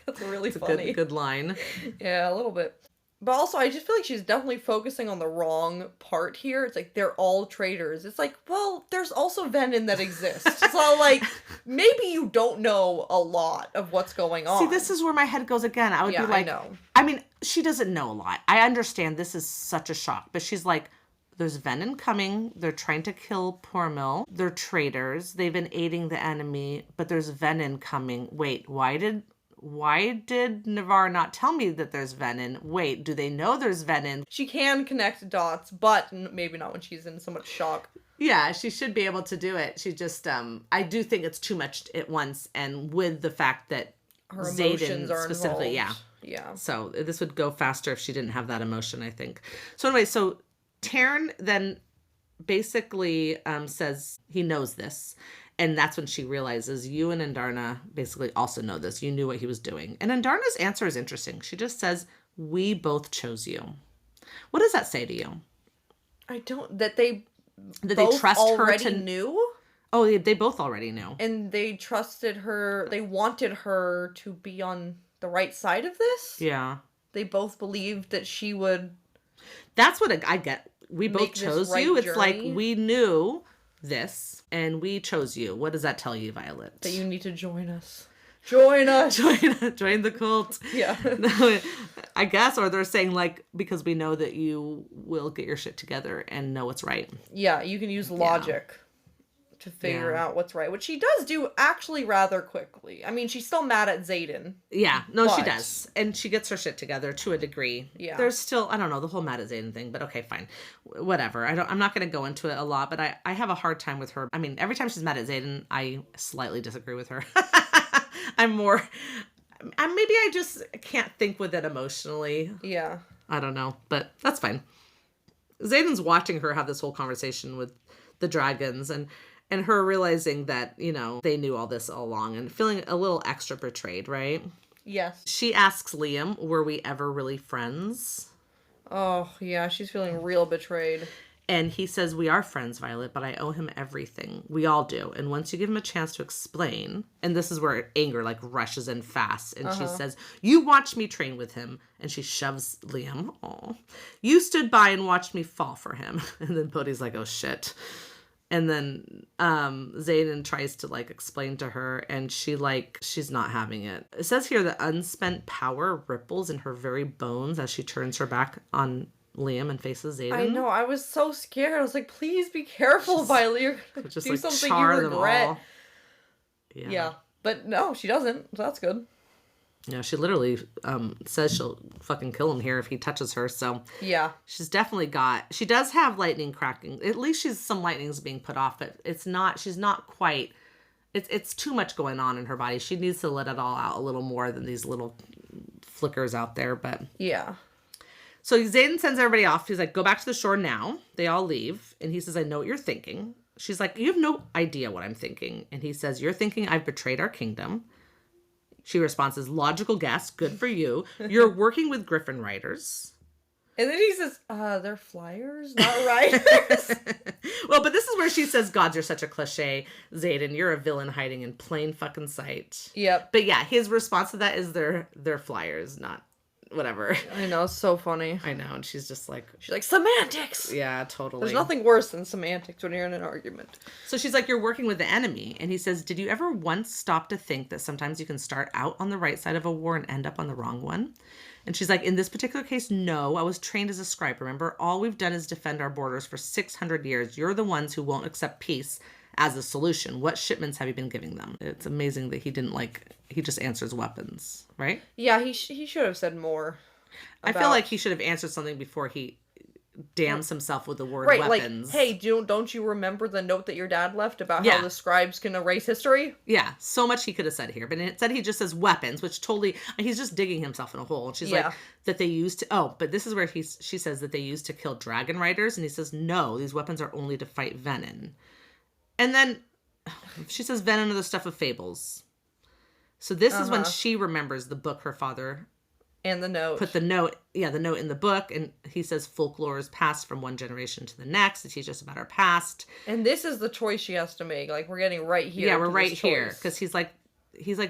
That's really funny. Good line. Yeah, a little bit. But also, I just feel like she's definitely focusing on the wrong part here. It's like, they're all traitors. It's like, well, there's also venom that exists. So, like, maybe you don't know a lot of what's going on. See, this is where my head goes again. I would be like, I mean, she doesn't know a lot. I understand this is such a shock. But she's like, there's venom coming. They're trying to kill Pormil. They're traitors. They've been aiding the enemy. But there's venom coming. Wait, why did Navarre not tell me that there's venom? Wait, do they know there's venom? She can connect dots, but maybe not when she's in so much shock. Yeah, she should be able to do it. She just, I do think it's too much at once, and with the fact that her emotions are specifically, involved. Yeah. So this would go faster if she didn't have that emotion, I think. So anyway, so Taryn then basically says he knows this. And that's when she realizes you and Andarna basically also know this. You knew what he was doing. And Andarna's answer is interesting. She just says, we both chose you. What does that say to you? I don't... That they trust her to... knew? Oh, they both already knew. And they trusted her... They wanted her to be on the right side of this? Yeah. They both believed that she would... That's what I get. We both chose you. It's like, we knew this and we chose you. What does that tell you, Violet? That you need to join us. Join us. Join the cult. Yeah. No, I guess, or they're saying like, because we know that you will get your shit together and know what's right. Yeah, you can use logic to figure out what's right, which she does do actually rather quickly. I mean, she's still mad at Xaden. Yeah, no, she does. And she gets her shit together to a degree. Yeah. There's still, I don't know, the whole mad at Xaden thing, but okay, fine. Whatever. I'm not going to go into it a lot, but I have a hard time with her. I mean, every time she's mad at Xaden, I slightly disagree with her. Maybe I just can't think with it emotionally. Yeah. I don't know, but that's fine. Xaden's watching her have this whole conversation with the dragons and her realizing that, you know, they knew all this all along and feeling a little extra betrayed, right? Yes. She asks Liam, were we ever really friends? Oh, yeah, she's feeling real betrayed. And he says, we are friends, Violet, but I owe him everything. We all do. And once you give him a chance to explain, and this is where anger like rushes in fast. And she says, you watched me train with him. And she shoves Liam. Oh, you stood by and watched me fall for him. And then Bodhi's like, oh shit. And then Xaden tries to like explain to her, and she's not having it. It says here that unspent power ripples in her very bones as she turns her back on Liam and faces Xaden. I know, I was so scared. I was like, please be careful, Violet. You're gonna do like something you regret. Yeah. But no, she doesn't, so that's good. Yeah, she literally says she'll fucking kill him here if he touches her. So yeah, she's definitely she does have lightning cracking. At least some lightning's being put off, but she's not quite, it's too much going on in her body. She needs to let it all out a little more than these little flickers out there, but. Yeah. So Xaden sends everybody off. He's like, go back to the shore now. They all leave. And he says, I know what you're thinking. She's like, you have no idea what I'm thinking. And he says, you're thinking I've betrayed our kingdom. She responds, logical guess. Good for you. You're working with Griffin riders. And then he says, they're flyers, not riders. Well, but this is where she says, gods are such a cliche. Xaden, you're a villain hiding in plain fucking sight. Yep. But yeah, his response to that is they're flyers, not whatever. I know, it's so funny. I know, and she's just like... She's like, semantics! Yeah, totally. There's nothing worse than semantics when you're in an argument. So she's like, you're working with the enemy. And he says, did you ever once stop to think that sometimes you can start out on the right side of a war and end up on the wrong one? And she's like, in this particular case, no. I was trained as a scribe, remember? All we've done is defend our borders for 600 years. You're the ones who won't accept peace as a solution. What shipments have you been giving them? It's amazing that he didn't he just answers weapons, right? Yeah, he should have said more. I feel like he should have answered something before he damns himself with the word right, weapons. Like, hey, don't you remember the note that your dad left about how the scribes can erase history? Yeah, so much he could have said here, but instead he just says weapons, which totally, he's just digging himself in a hole. And she's like, that they used to, but this is where she says that they used to kill dragon riders, and he says, no, these weapons are only to fight venom. And then she says venom are the stuff of fables. So this is when she remembers the book her father and the note. Put the note in the book, and he says folklore is passed from one generation to the next to teach us about our past. And this is the choice she has to make. Like, we're getting right here. Yeah, we're right here. Because he's like,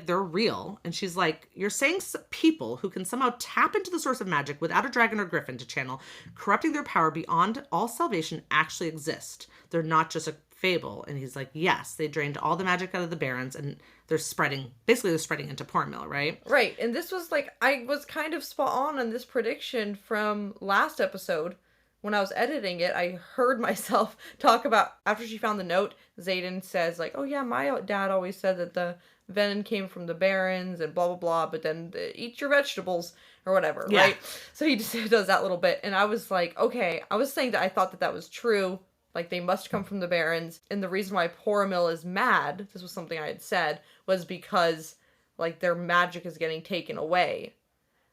they're real. And she's like, you're saying people who can somehow tap into the source of magic without a dragon or griffin to channel, corrupting their power beyond all salvation, actually exist. They're not just a fable. And he's like, yes, they drained all the magic out of the barons, and they're spreading into Portmill, right? Right. And this was like, I was kind of spot on this prediction from last episode. When I was editing it, I heard myself talk about, after she found the note, Xaden says like, oh yeah, my dad always said that the venom came from the barons and blah, blah, blah, but then eat your vegetables or whatever, right? So he just does that little bit. And I was like, okay, I was saying that I thought that was true. Like, they must come from the barons. And the reason why Portmill is mad, this was something I had said, was because, like, their magic is getting taken away.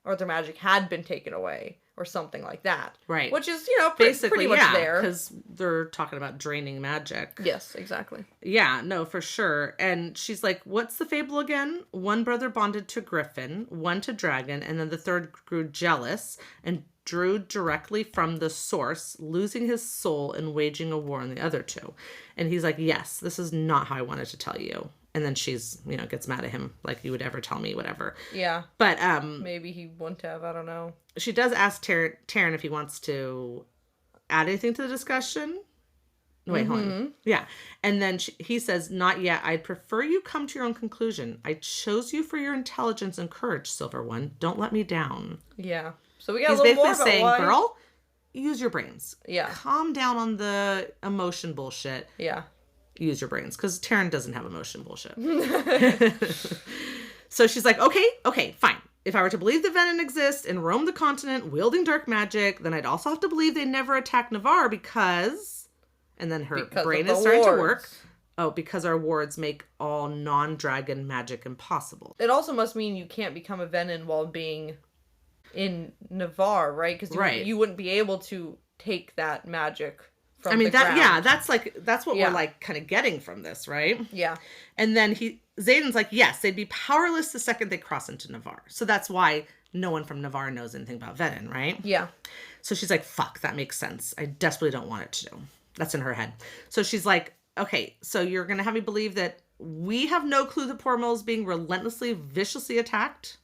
Or their magic had been taken away. Or something like that. Right. Which is, basically pretty much there. Because they're talking about draining magic. Yes, exactly. Yeah, no, for sure. And she's like, what's the fable again? One brother bonded to griffin, one to dragon, and then the third grew jealous and drew directly from the source, losing his soul and waging a war on the other two. And he's like, yes, this is not how I wanted to tell you. And then she's, gets mad at him, like, you would ever tell me, whatever. Yeah. But, maybe he wouldn't have, I don't know. She does ask Taryn if he wants to add anything to the discussion. Wait, hold on. Yeah. And then he says, not yet. I'd prefer you come to your own conclusion. I chose you for your intelligence and courage, Silver One. Don't let me down. Yeah. So we got a little more about saying, girl, use your brains. Yeah. Calm down on the emotion bullshit. Yeah. Use your brains. Because Taryn doesn't have emotion bullshit. So she's like, okay, fine. If I were to believe that venom exists and roam the continent wielding dark magic, then I'd also have to believe they never attacked Navarre because... And then her brain is starting to work. Oh, because our wards make all non-dragon magic impossible. It also must mean you can't become a venom while being in Navarre, right? Because you wouldn't be able to take that magic from the ground. Yeah, that's what we're like kind of getting from this, right? Yeah. And then Xaden's like, yes, they'd be powerless the second they cross into Navarre. So that's why no one from Navarre knows anything about venom, right? Yeah. So she's like, fuck, that makes sense. I desperately don't want it to. That's in her head. So she's like, okay, so you're going to have me believe that we have no clue that Portmill is being relentlessly, viciously attacked?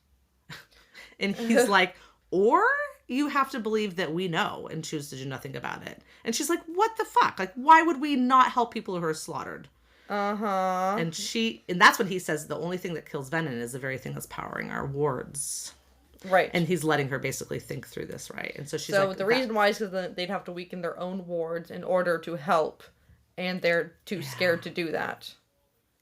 And he's like, or you have to believe that we know and choose to do nothing about it. And she's like, what the fuck? Like, why would we not help people who are slaughtered? Uh-huh. And that's when he says the only thing that kills venom is the very thing that's powering our wards. Right. And he's letting her basically think through this, right? And so she's like... So the reason why is because they'd have to weaken their own wards in order to help. And they're too scared to do that.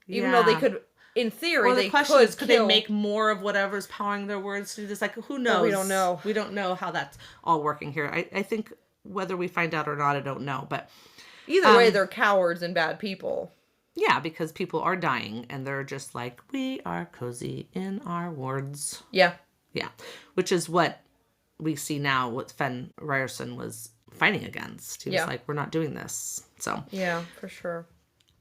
Even though they could... In theory, they could they make more of whatever's powering their words to do this? Like, who knows? But we don't know. We don't know how that's all working here. I think whether we find out or not, I don't know. But either way, they're cowards and bad people. Yeah, because people are dying, and they're just like, we are cozy in our wards. Yeah. Yeah. Which is what we see now, what Fen Ryerson was fighting against. He was like, we're not doing this. So. Yeah, for sure.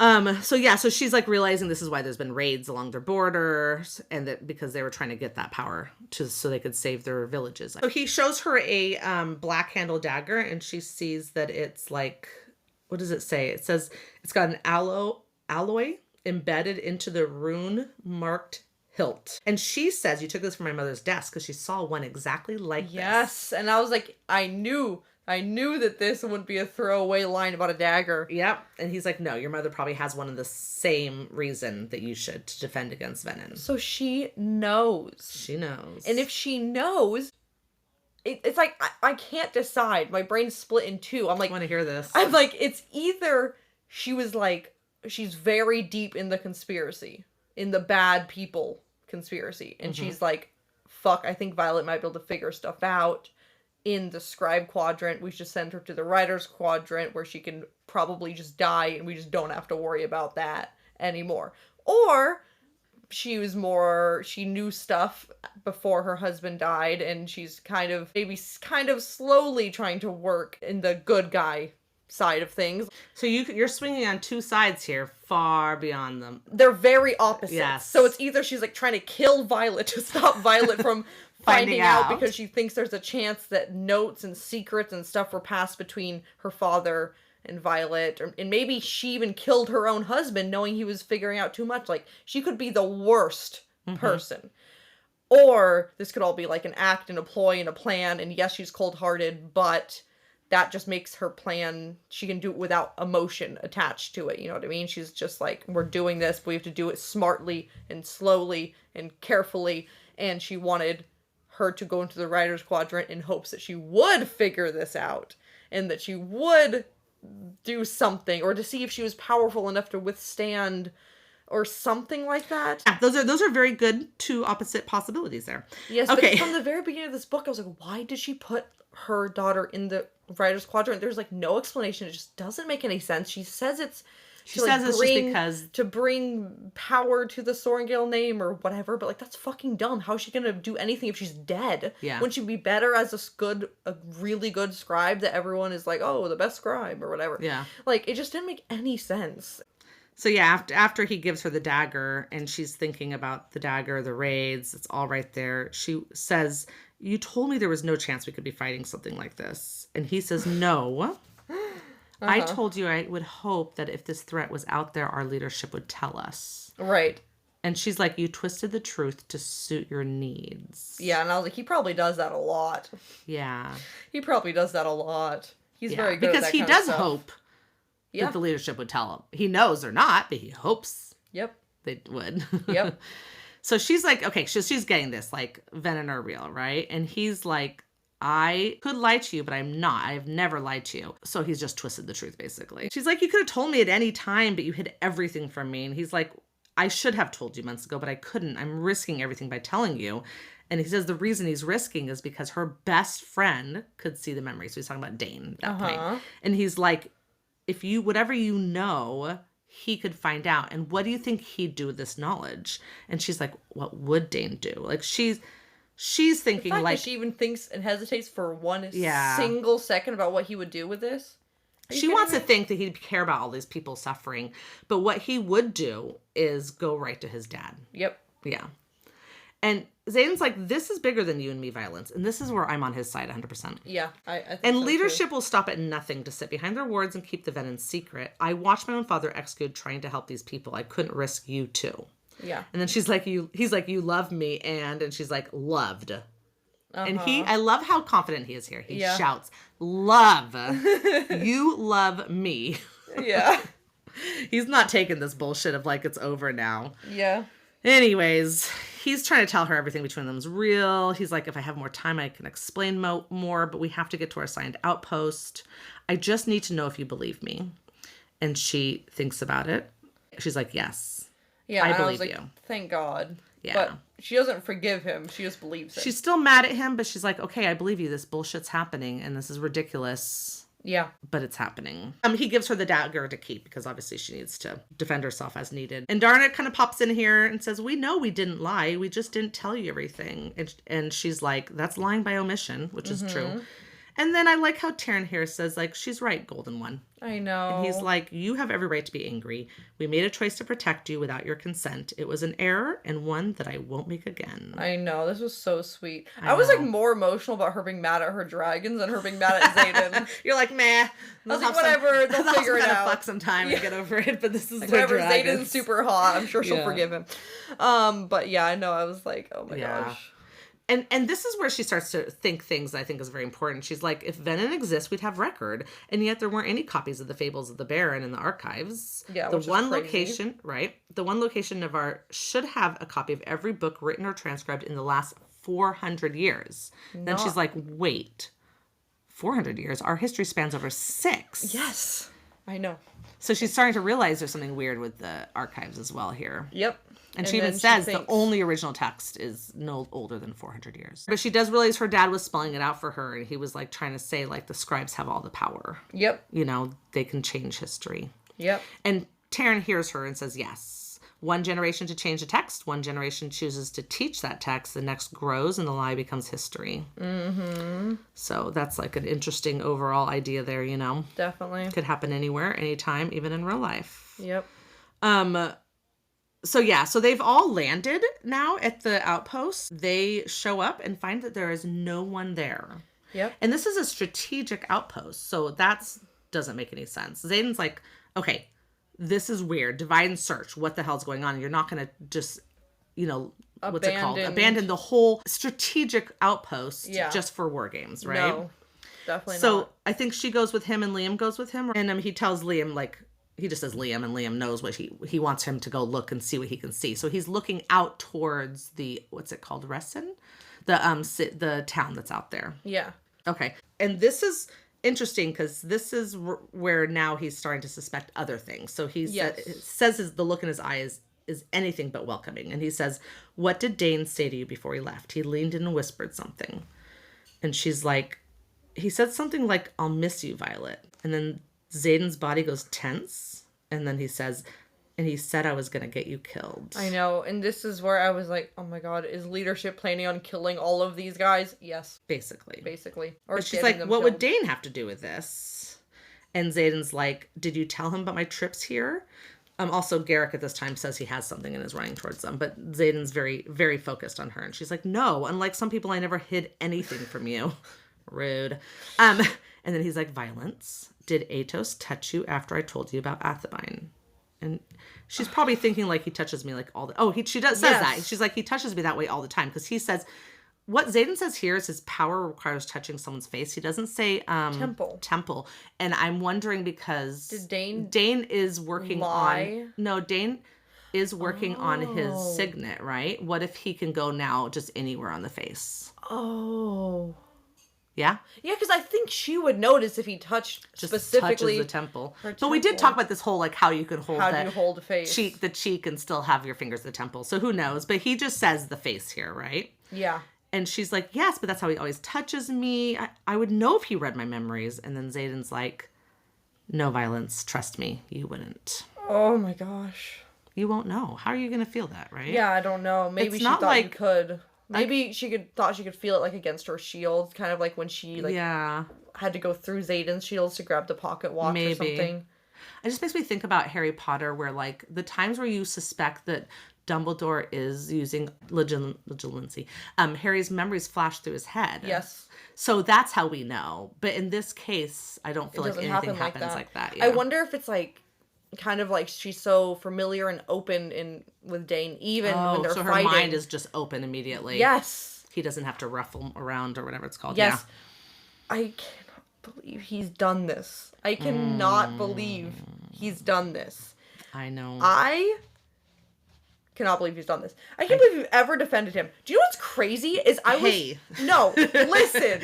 So she's like realizing this is why there's been raids along their borders, and that because they were trying to get that power so they could save their villages. So he shows her a black handle dagger, and she sees that it's like, what does it say? It says it's got an alloy embedded into the rune marked hilt. And she says, you took this from my mother's desk because she saw one exactly like this. Yes, and I was like, I knew that this wouldn't be a throwaway line about a dagger. Yep. And he's like, no, your mother probably has one of the same reason that you should to defend against venom. So she knows. She knows. And if she knows, it's like, I can't decide. My brain's split in two. I'm like... I want to hear this. I'm like, it's either she was like, she's very deep in the conspiracy. In the bad people conspiracy. And she's like, fuck, I think Violet might be able to figure stuff out. in the scribe quadrant. We should send her to the writer's quadrant where she can probably just die and we just don't have to worry about that anymore. Or she knew stuff before her husband died and she's kind of slowly trying to work in the good guy side of things. So you're swinging on two sides here, far beyond them. They're very opposite. Yes. So it's either she's like trying to kill Violet to stop Violet from finding out because she thinks there's a chance that notes and secrets and stuff were passed between her father and Violet, and maybe she even killed her own husband knowing he was figuring out too much. Like, she could be the worst person. Or this could all be like an act and a ploy and a plan, and yes, she's cold-hearted, but that just makes her plan, she can do it without emotion attached to it, you know what I mean? She's just like, we're doing this, but we have to do it smartly and slowly and carefully, and she wanted her to go into the writer's quadrant in hopes that she would figure this out, and that she would do something, or to see if she was powerful enough to withstand, or something like that. Yeah, those are very good two opposite possibilities there. Yes, okay. But from the very beginning of this book, I was like, why did she put her daughter in the writer's quadrant? There's like no explanation. It just doesn't make any sense. She says it's She says it's just because to bring power to the Sorrengail name or whatever, but like that's fucking dumb. How is she gonna do anything if she's dead? Yeah. Wouldn't she be better as a really good scribe that everyone is like, oh, the best scribe or whatever? Yeah. Like, it just didn't make any sense. So yeah, after he gives her the dagger and she's thinking about the dagger, the raids, it's all right there. She says, "You told me there was no chance we could be fighting something like this." And he says, "No. I told you I would hope that if this threat was out there, our leadership would tell us." Right. And she's like, "You twisted the truth to suit your needs." Yeah, and I was like, he probably does that a lot. Yeah. He probably does that a lot. He's very good because at that he kind does of stuff. hope that the leadership would tell him. He knows they're not, but he hopes Yep. they would. Yep. So she's like, okay, she's getting this, like, Venom are real, right? And he's like, "I could lie to you, but I'm not. I've never lied to you." So he's just twisted the truth, basically. She's like, "You could have told me at any time, but you hid everything from me." And he's like, "I should have told you months ago, but I couldn't. I'm risking everything by telling you." And he says the reason he's risking is because her best friend could see the memory. So he's talking about Dane at that point. And he's like, whatever you know, he could find out. And what do you think he'd do with this knowledge? And she's like, what would Dane do? Like, she's thinking, like, she even thinks and hesitates for one single second about what he would do with this. She wants to think that he'd care about all these people suffering, but what he would do is go right to his dad. Yep. Yeah. And Xaden's like, "This is bigger than you and me violence." And this is where I'm on his side 100%. Yeah, I think and so leadership too. will stop at nothing to sit behind their wards and keep the venom secret. I watched my own father execute trying to help these people. I couldn't risk you too. Yeah. And then he's like, "You love me," and she's like, "Loved." And I love how confident he is here. He shouts, "Love." You love me. Yeah. He's not taking this bullshit of like, it's over now. Yeah. Anyways, he's trying to tell her everything between them is real. He's like, "If I have more time, I can explain more, but we have to get to our assigned outpost. I just need to know if you believe me." And she thinks about it. She's like, "Yes, yeah, I believe you." Thank God. Yeah. But she doesn't forgive him. She just believes him. She's still mad at him, but she's like, "Okay, I believe you. This bullshit's happening, and this is ridiculous." Yeah. But it's happening. He gives her the dagger to keep because obviously she needs to defend herself as needed. And Darna kind of pops in here and says, "We know we didn't lie. We just didn't tell you everything." And she's like, "That's lying by omission," which is true. And then I like how Taryn here says, like, "She's right, Golden One." I know. And he's like, "You have every right to be angry. We made a choice to protect you without your consent. It was an error and one that I won't make again." I know. This was so sweet. I was like more emotional about her being mad at her dragons than her being mad at Xaden. You're like, "Meh." I was like, whatever, they'll figure it out. Fuck some time and get over it, but this is like, their whatever, dragons. Xaden's super hot. I'm sure she'll forgive him. But yeah, I know. I was like, oh my gosh. And this is where she starts to think things I think is very important. She's like, if Venom exists, we'd have record. And yet there weren't any copies of the Fables of the Baron in the archives. Yeah, the one location, right? The one location Navarre should have a copy of every book written or transcribed in the last 400 years. Then she's like, wait, 400 years? Our history spans over 6. Yes, I know. So she's starting to realize there's something weird with the archives as well here. Yep. And she even says the only original text is no older than 400 years. But she does realize her dad was spelling it out for her. And he was like trying to say like the scribes have all the power. Yep. You know, they can change history. Yep. And Taryn hears her and says, yes. One generation to change the text. One generation chooses to teach that text. The next grows and the lie becomes history. Mm-hmm. So that's like an interesting overall idea there, you know. Definitely. Could happen anywhere, anytime, even in real life. Yep. So yeah, so they've all landed now at the outpost. They show up and find that there is no one there. Yep. And this is a strategic outpost, so that doesn't make any sense. Xaden's like, okay, this is weird. Divide and search. What the hell's going on? You're not going to just, you know, what's it called? Abandon the whole strategic outpost just for war games, right? No, definitely not. So I think she goes with him and Liam goes with him. And he tells Liam, like, he just says Liam, and Liam knows what he wants him to go look and see what he can see. So he's looking out towards the, what's it called? Resin? The town that's out there. Yeah. Okay. And this is interesting because this is where now he's starting to suspect other things. So he says the look in his eye is anything but welcoming. And he says, what did Dane say to you before he left? He leaned in and whispered something. And she's like, he said something like, I'll miss you, Violet. And then Xaden's body goes tense. And then he says, and he said I was going to get you killed. I know. And this is where I was like, oh my God, is leadership planning on killing all of these guys? Yes. Basically. Or but she's like, what would Dane have to do with this? And Xaden's like, did you tell him about my trips here? Also, Garrick at this time says he has something and is running towards them. But Xaden's very, very focused on her. And she's like, no, unlike some people, I never hid anything from you. Rude. And then he's like, violence. Did Atos touch you after I told you about Athibine? And she's probably thinking like he touches me like all the... she says that. She's like, he touches me that way all the time. Because he says... What Xaden says here is his power requires touching someone's face. He doesn't say... Temple. And I'm wondering because... Did Dane is working on... No, Dane is working on his signet, right? What if he can go now just anywhere on the face? Oh... Yeah? Yeah, because I think she would notice if he touched specifically touches the temple. But we did talk about this whole, like, how you can hold do you hold a face? The cheek and still have your fingers at the temple. So who knows? But he just says the face here, right? Yeah. And she's like, yes, but that's how he always touches me. I would know if he read my memories. And then Xaden's like, no violence. Trust me. You wouldn't. Oh, my gosh. You won't know. How are you going to feel that, right? Yeah, I don't know. Maybe she thought you could... Maybe thought she could feel it like against her shield, kind of like when she had to go through Xaden's shields to grab the pocket watch or something. It just makes me think about Harry Potter, where like the times where you suspect that Dumbledore is using legitimacy, Harry's memories flash through his head. Yes. So that's how we know. But in this case, I don't feel like anything happens like that. Yeah. I wonder if it's like kind of like she's so familiar and open with Dane, even when they're fighting. So her mind is just open immediately. Yes. He doesn't have to ruffle around or whatever it's called. Yes. Yeah. I cannot believe he's done this. I cannot believe he's done this. I know. I cannot believe he's done this. I can't believe you've ever defended him. Do you know what's crazy? No, listen.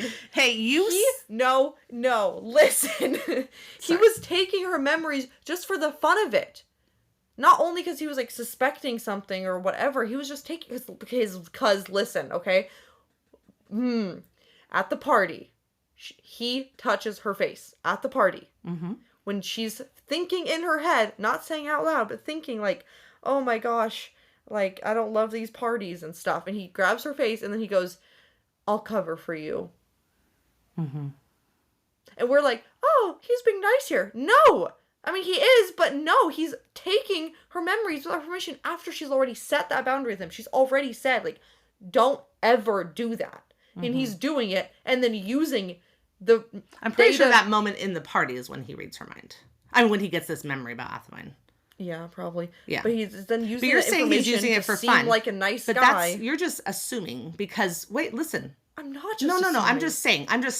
Listen. He was taking her memories just for the fun of it. Not only because he was like suspecting something or whatever. He was just taking because listen, okay? At the party, he touches her face at the party. Mm-hmm. When she's thinking in her head, not saying out loud, but thinking like, oh my gosh, like, I don't love these parties and stuff. And he grabs her face and then he goes, I'll cover for you. Mm-hmm. And we're like, oh, he's being nice here. No! I mean, he is, but no, he's taking her memories without permission after she's already set that boundary with him. She's already said, like, don't ever do that. Mm-hmm. And he's doing it and then using the... I'm pretty sure that moment in the party is when he reads her mind. I mean, when he gets this memory about Athibine. Yeah, probably. Yeah. But he's then using but you're saying he's using it for fun. Like a nice guy. But you're just assuming because, wait, listen. I'm not just assuming. No. I'm just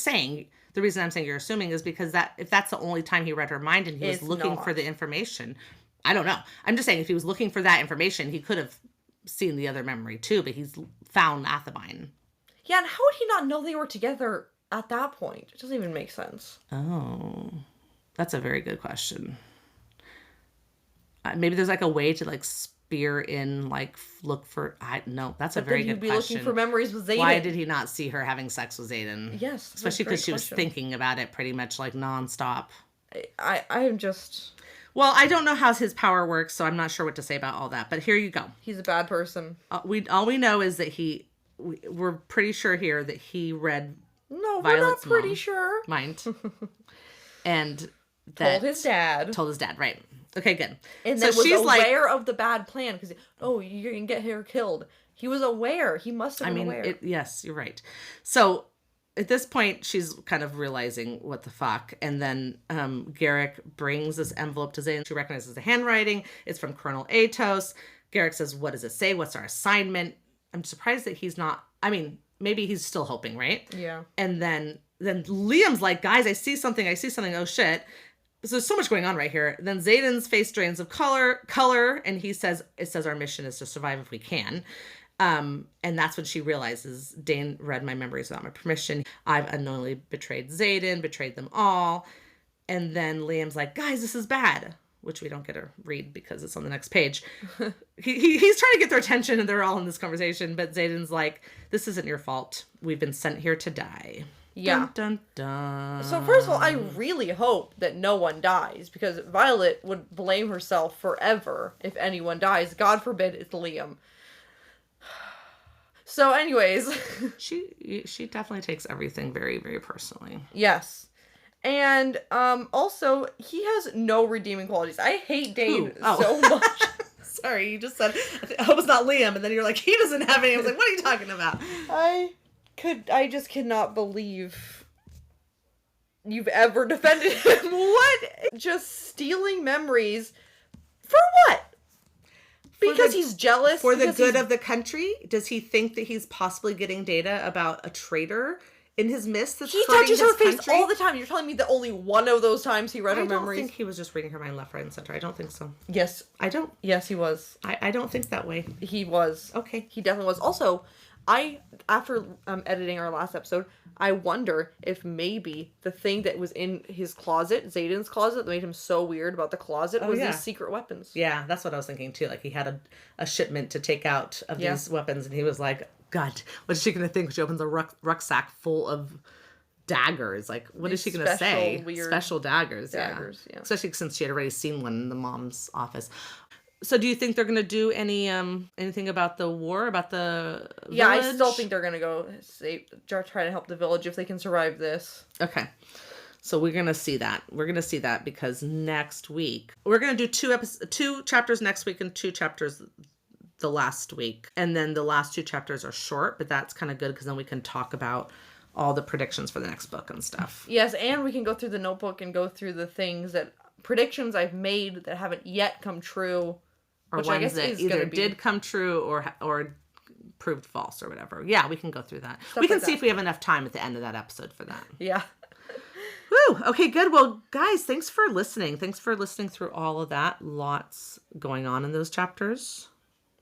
saying. The reason I'm saying you're assuming is because if that's the only time he read her mind and he was looking for the information, I don't know. I'm just saying if he was looking for that information, he could have seen the other memory too, but he's found Athibine. Yeah, and how would he not know they were together at that point? It doesn't even make sense. Oh, that's a very good question. Maybe there's like a way to like spear in, like, look for... that's a very good question. He'd be looking for memories with Xaden. Why did he not see her having sex with Xaden? Yes. Especially because she was thinking about it pretty much, like, nonstop. I'm just... Well, I don't know how his power works, so I'm not sure what to say about all that. But here you go. He's a bad person. All we know is that we're pretty sure here that he read Violet's we're not pretty sure. Mind. And told his dad. Told his dad, right. Okay, good. And then was aware of the bad plan because, you're going to get her killed. He was aware. He must have been aware. Yes, you're right. So at this point, she's kind of realizing what the fuck. And then Garrick brings this envelope to Xaden. She recognizes the handwriting. It's from Colonel Atos. Garrick says, what does it say? What's our assignment? I'm surprised that he's not... I mean, maybe he's still hoping, right? Yeah. And then Liam's like, guys, I see something. Oh, shit. So there's so much going on right here. Then Xaden's face drains of color, and it says our mission is to survive if we can. And that's when she realizes Dane read my memories without my permission. I've unknowingly betrayed Xaden, betrayed them all. And then Liam's like, guys, this is bad, which we don't get to read because it's on the next page. He's trying to get their attention and they're all in this conversation. But Xaden's like, this isn't your fault. We've been sent here to die. Yeah. Dun, dun, dun. So first of all, I really hope that no one dies because Violet would blame herself forever if anyone dies. God forbid it's Liam. So anyways. She definitely takes everything very, very personally. Yes. And also, he has no redeeming qualities. I hate Dane so much. Sorry, you just said, I hope it's not Liam, and then you're like, he doesn't have any. I was like, what are you talking about? I just cannot believe you've ever defended him. What? Just stealing memories for what? Because he's jealous? For the good of the country? Does he think that he's possibly getting data about a traitor in his midst that's hurting his country? He touches her face all the time. You're telling me that only one of those times he read her memories? I don't think he was just reading her mind left, right, and center. I don't think so. Yes. I don't. Yes, he was. I don't think that way. He was. Okay. He definitely was. Also, after editing our last episode, I wonder if maybe the thing that was in his closet, Xaden's closet, that made him so weird about the closet was these secret weapons. Yeah, that's what I was thinking too. Like he had a shipment to take out of these weapons, and he was like, God, what is she going to think when she opens a rucksack full of daggers? Like, what is she going to say? Special daggers. Yeah. Especially since she had already seen one in the mom's office. So do you think they're going to do anything about the war, about the village? Yeah, I still think they're going to go try to help the village if they can survive this. Okay. So we're going to see that. We're going to see that because next week, we're going to do 2 chapters next week and 2 chapters the last week. And then the last 2 chapters are short, but that's kind of good because then we can talk about all the predictions for the next book and stuff. Yes, and we can go through the notebook and go through the predictions I've made that haven't yet come true. Or ones that either did come true or proved false or whatever. Yeah, we can go through that. We can see if we have enough time at the end of that episode for that. Yeah. Woo! Okay, good. Well, guys, thanks for listening. Thanks for listening through all of that. Lots going on in those chapters.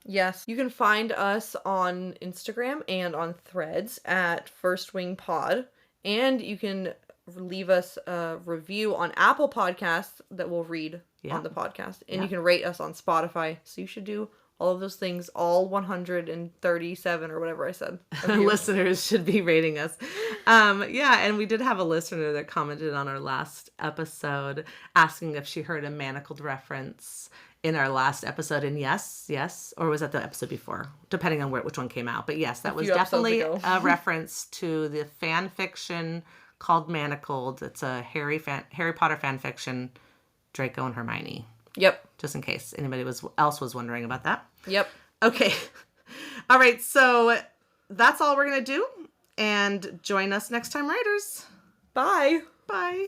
Yes. You can find us on Instagram and on Threads at First Wing Pod. And you can leave us a review on Apple Podcasts that we'll read on the podcast. And you can rate us on Spotify. So you should do all of those things, all 137 or whatever I said. Listeners should be rating us. And we did have a listener that commented on our last episode asking if she heard a manacled reference in our last episode. And yes. Or was that the episode before? Depending on which one came out. But yes, that was definitely a reference to the fan fiction called Manacled. It's a Harry Potter fan fiction, Draco and Hermione. Yep. Just in case anybody else was wondering about that. Yep. Okay. All right. So that's all we're going to do. And join us next time, writers. Bye. Bye.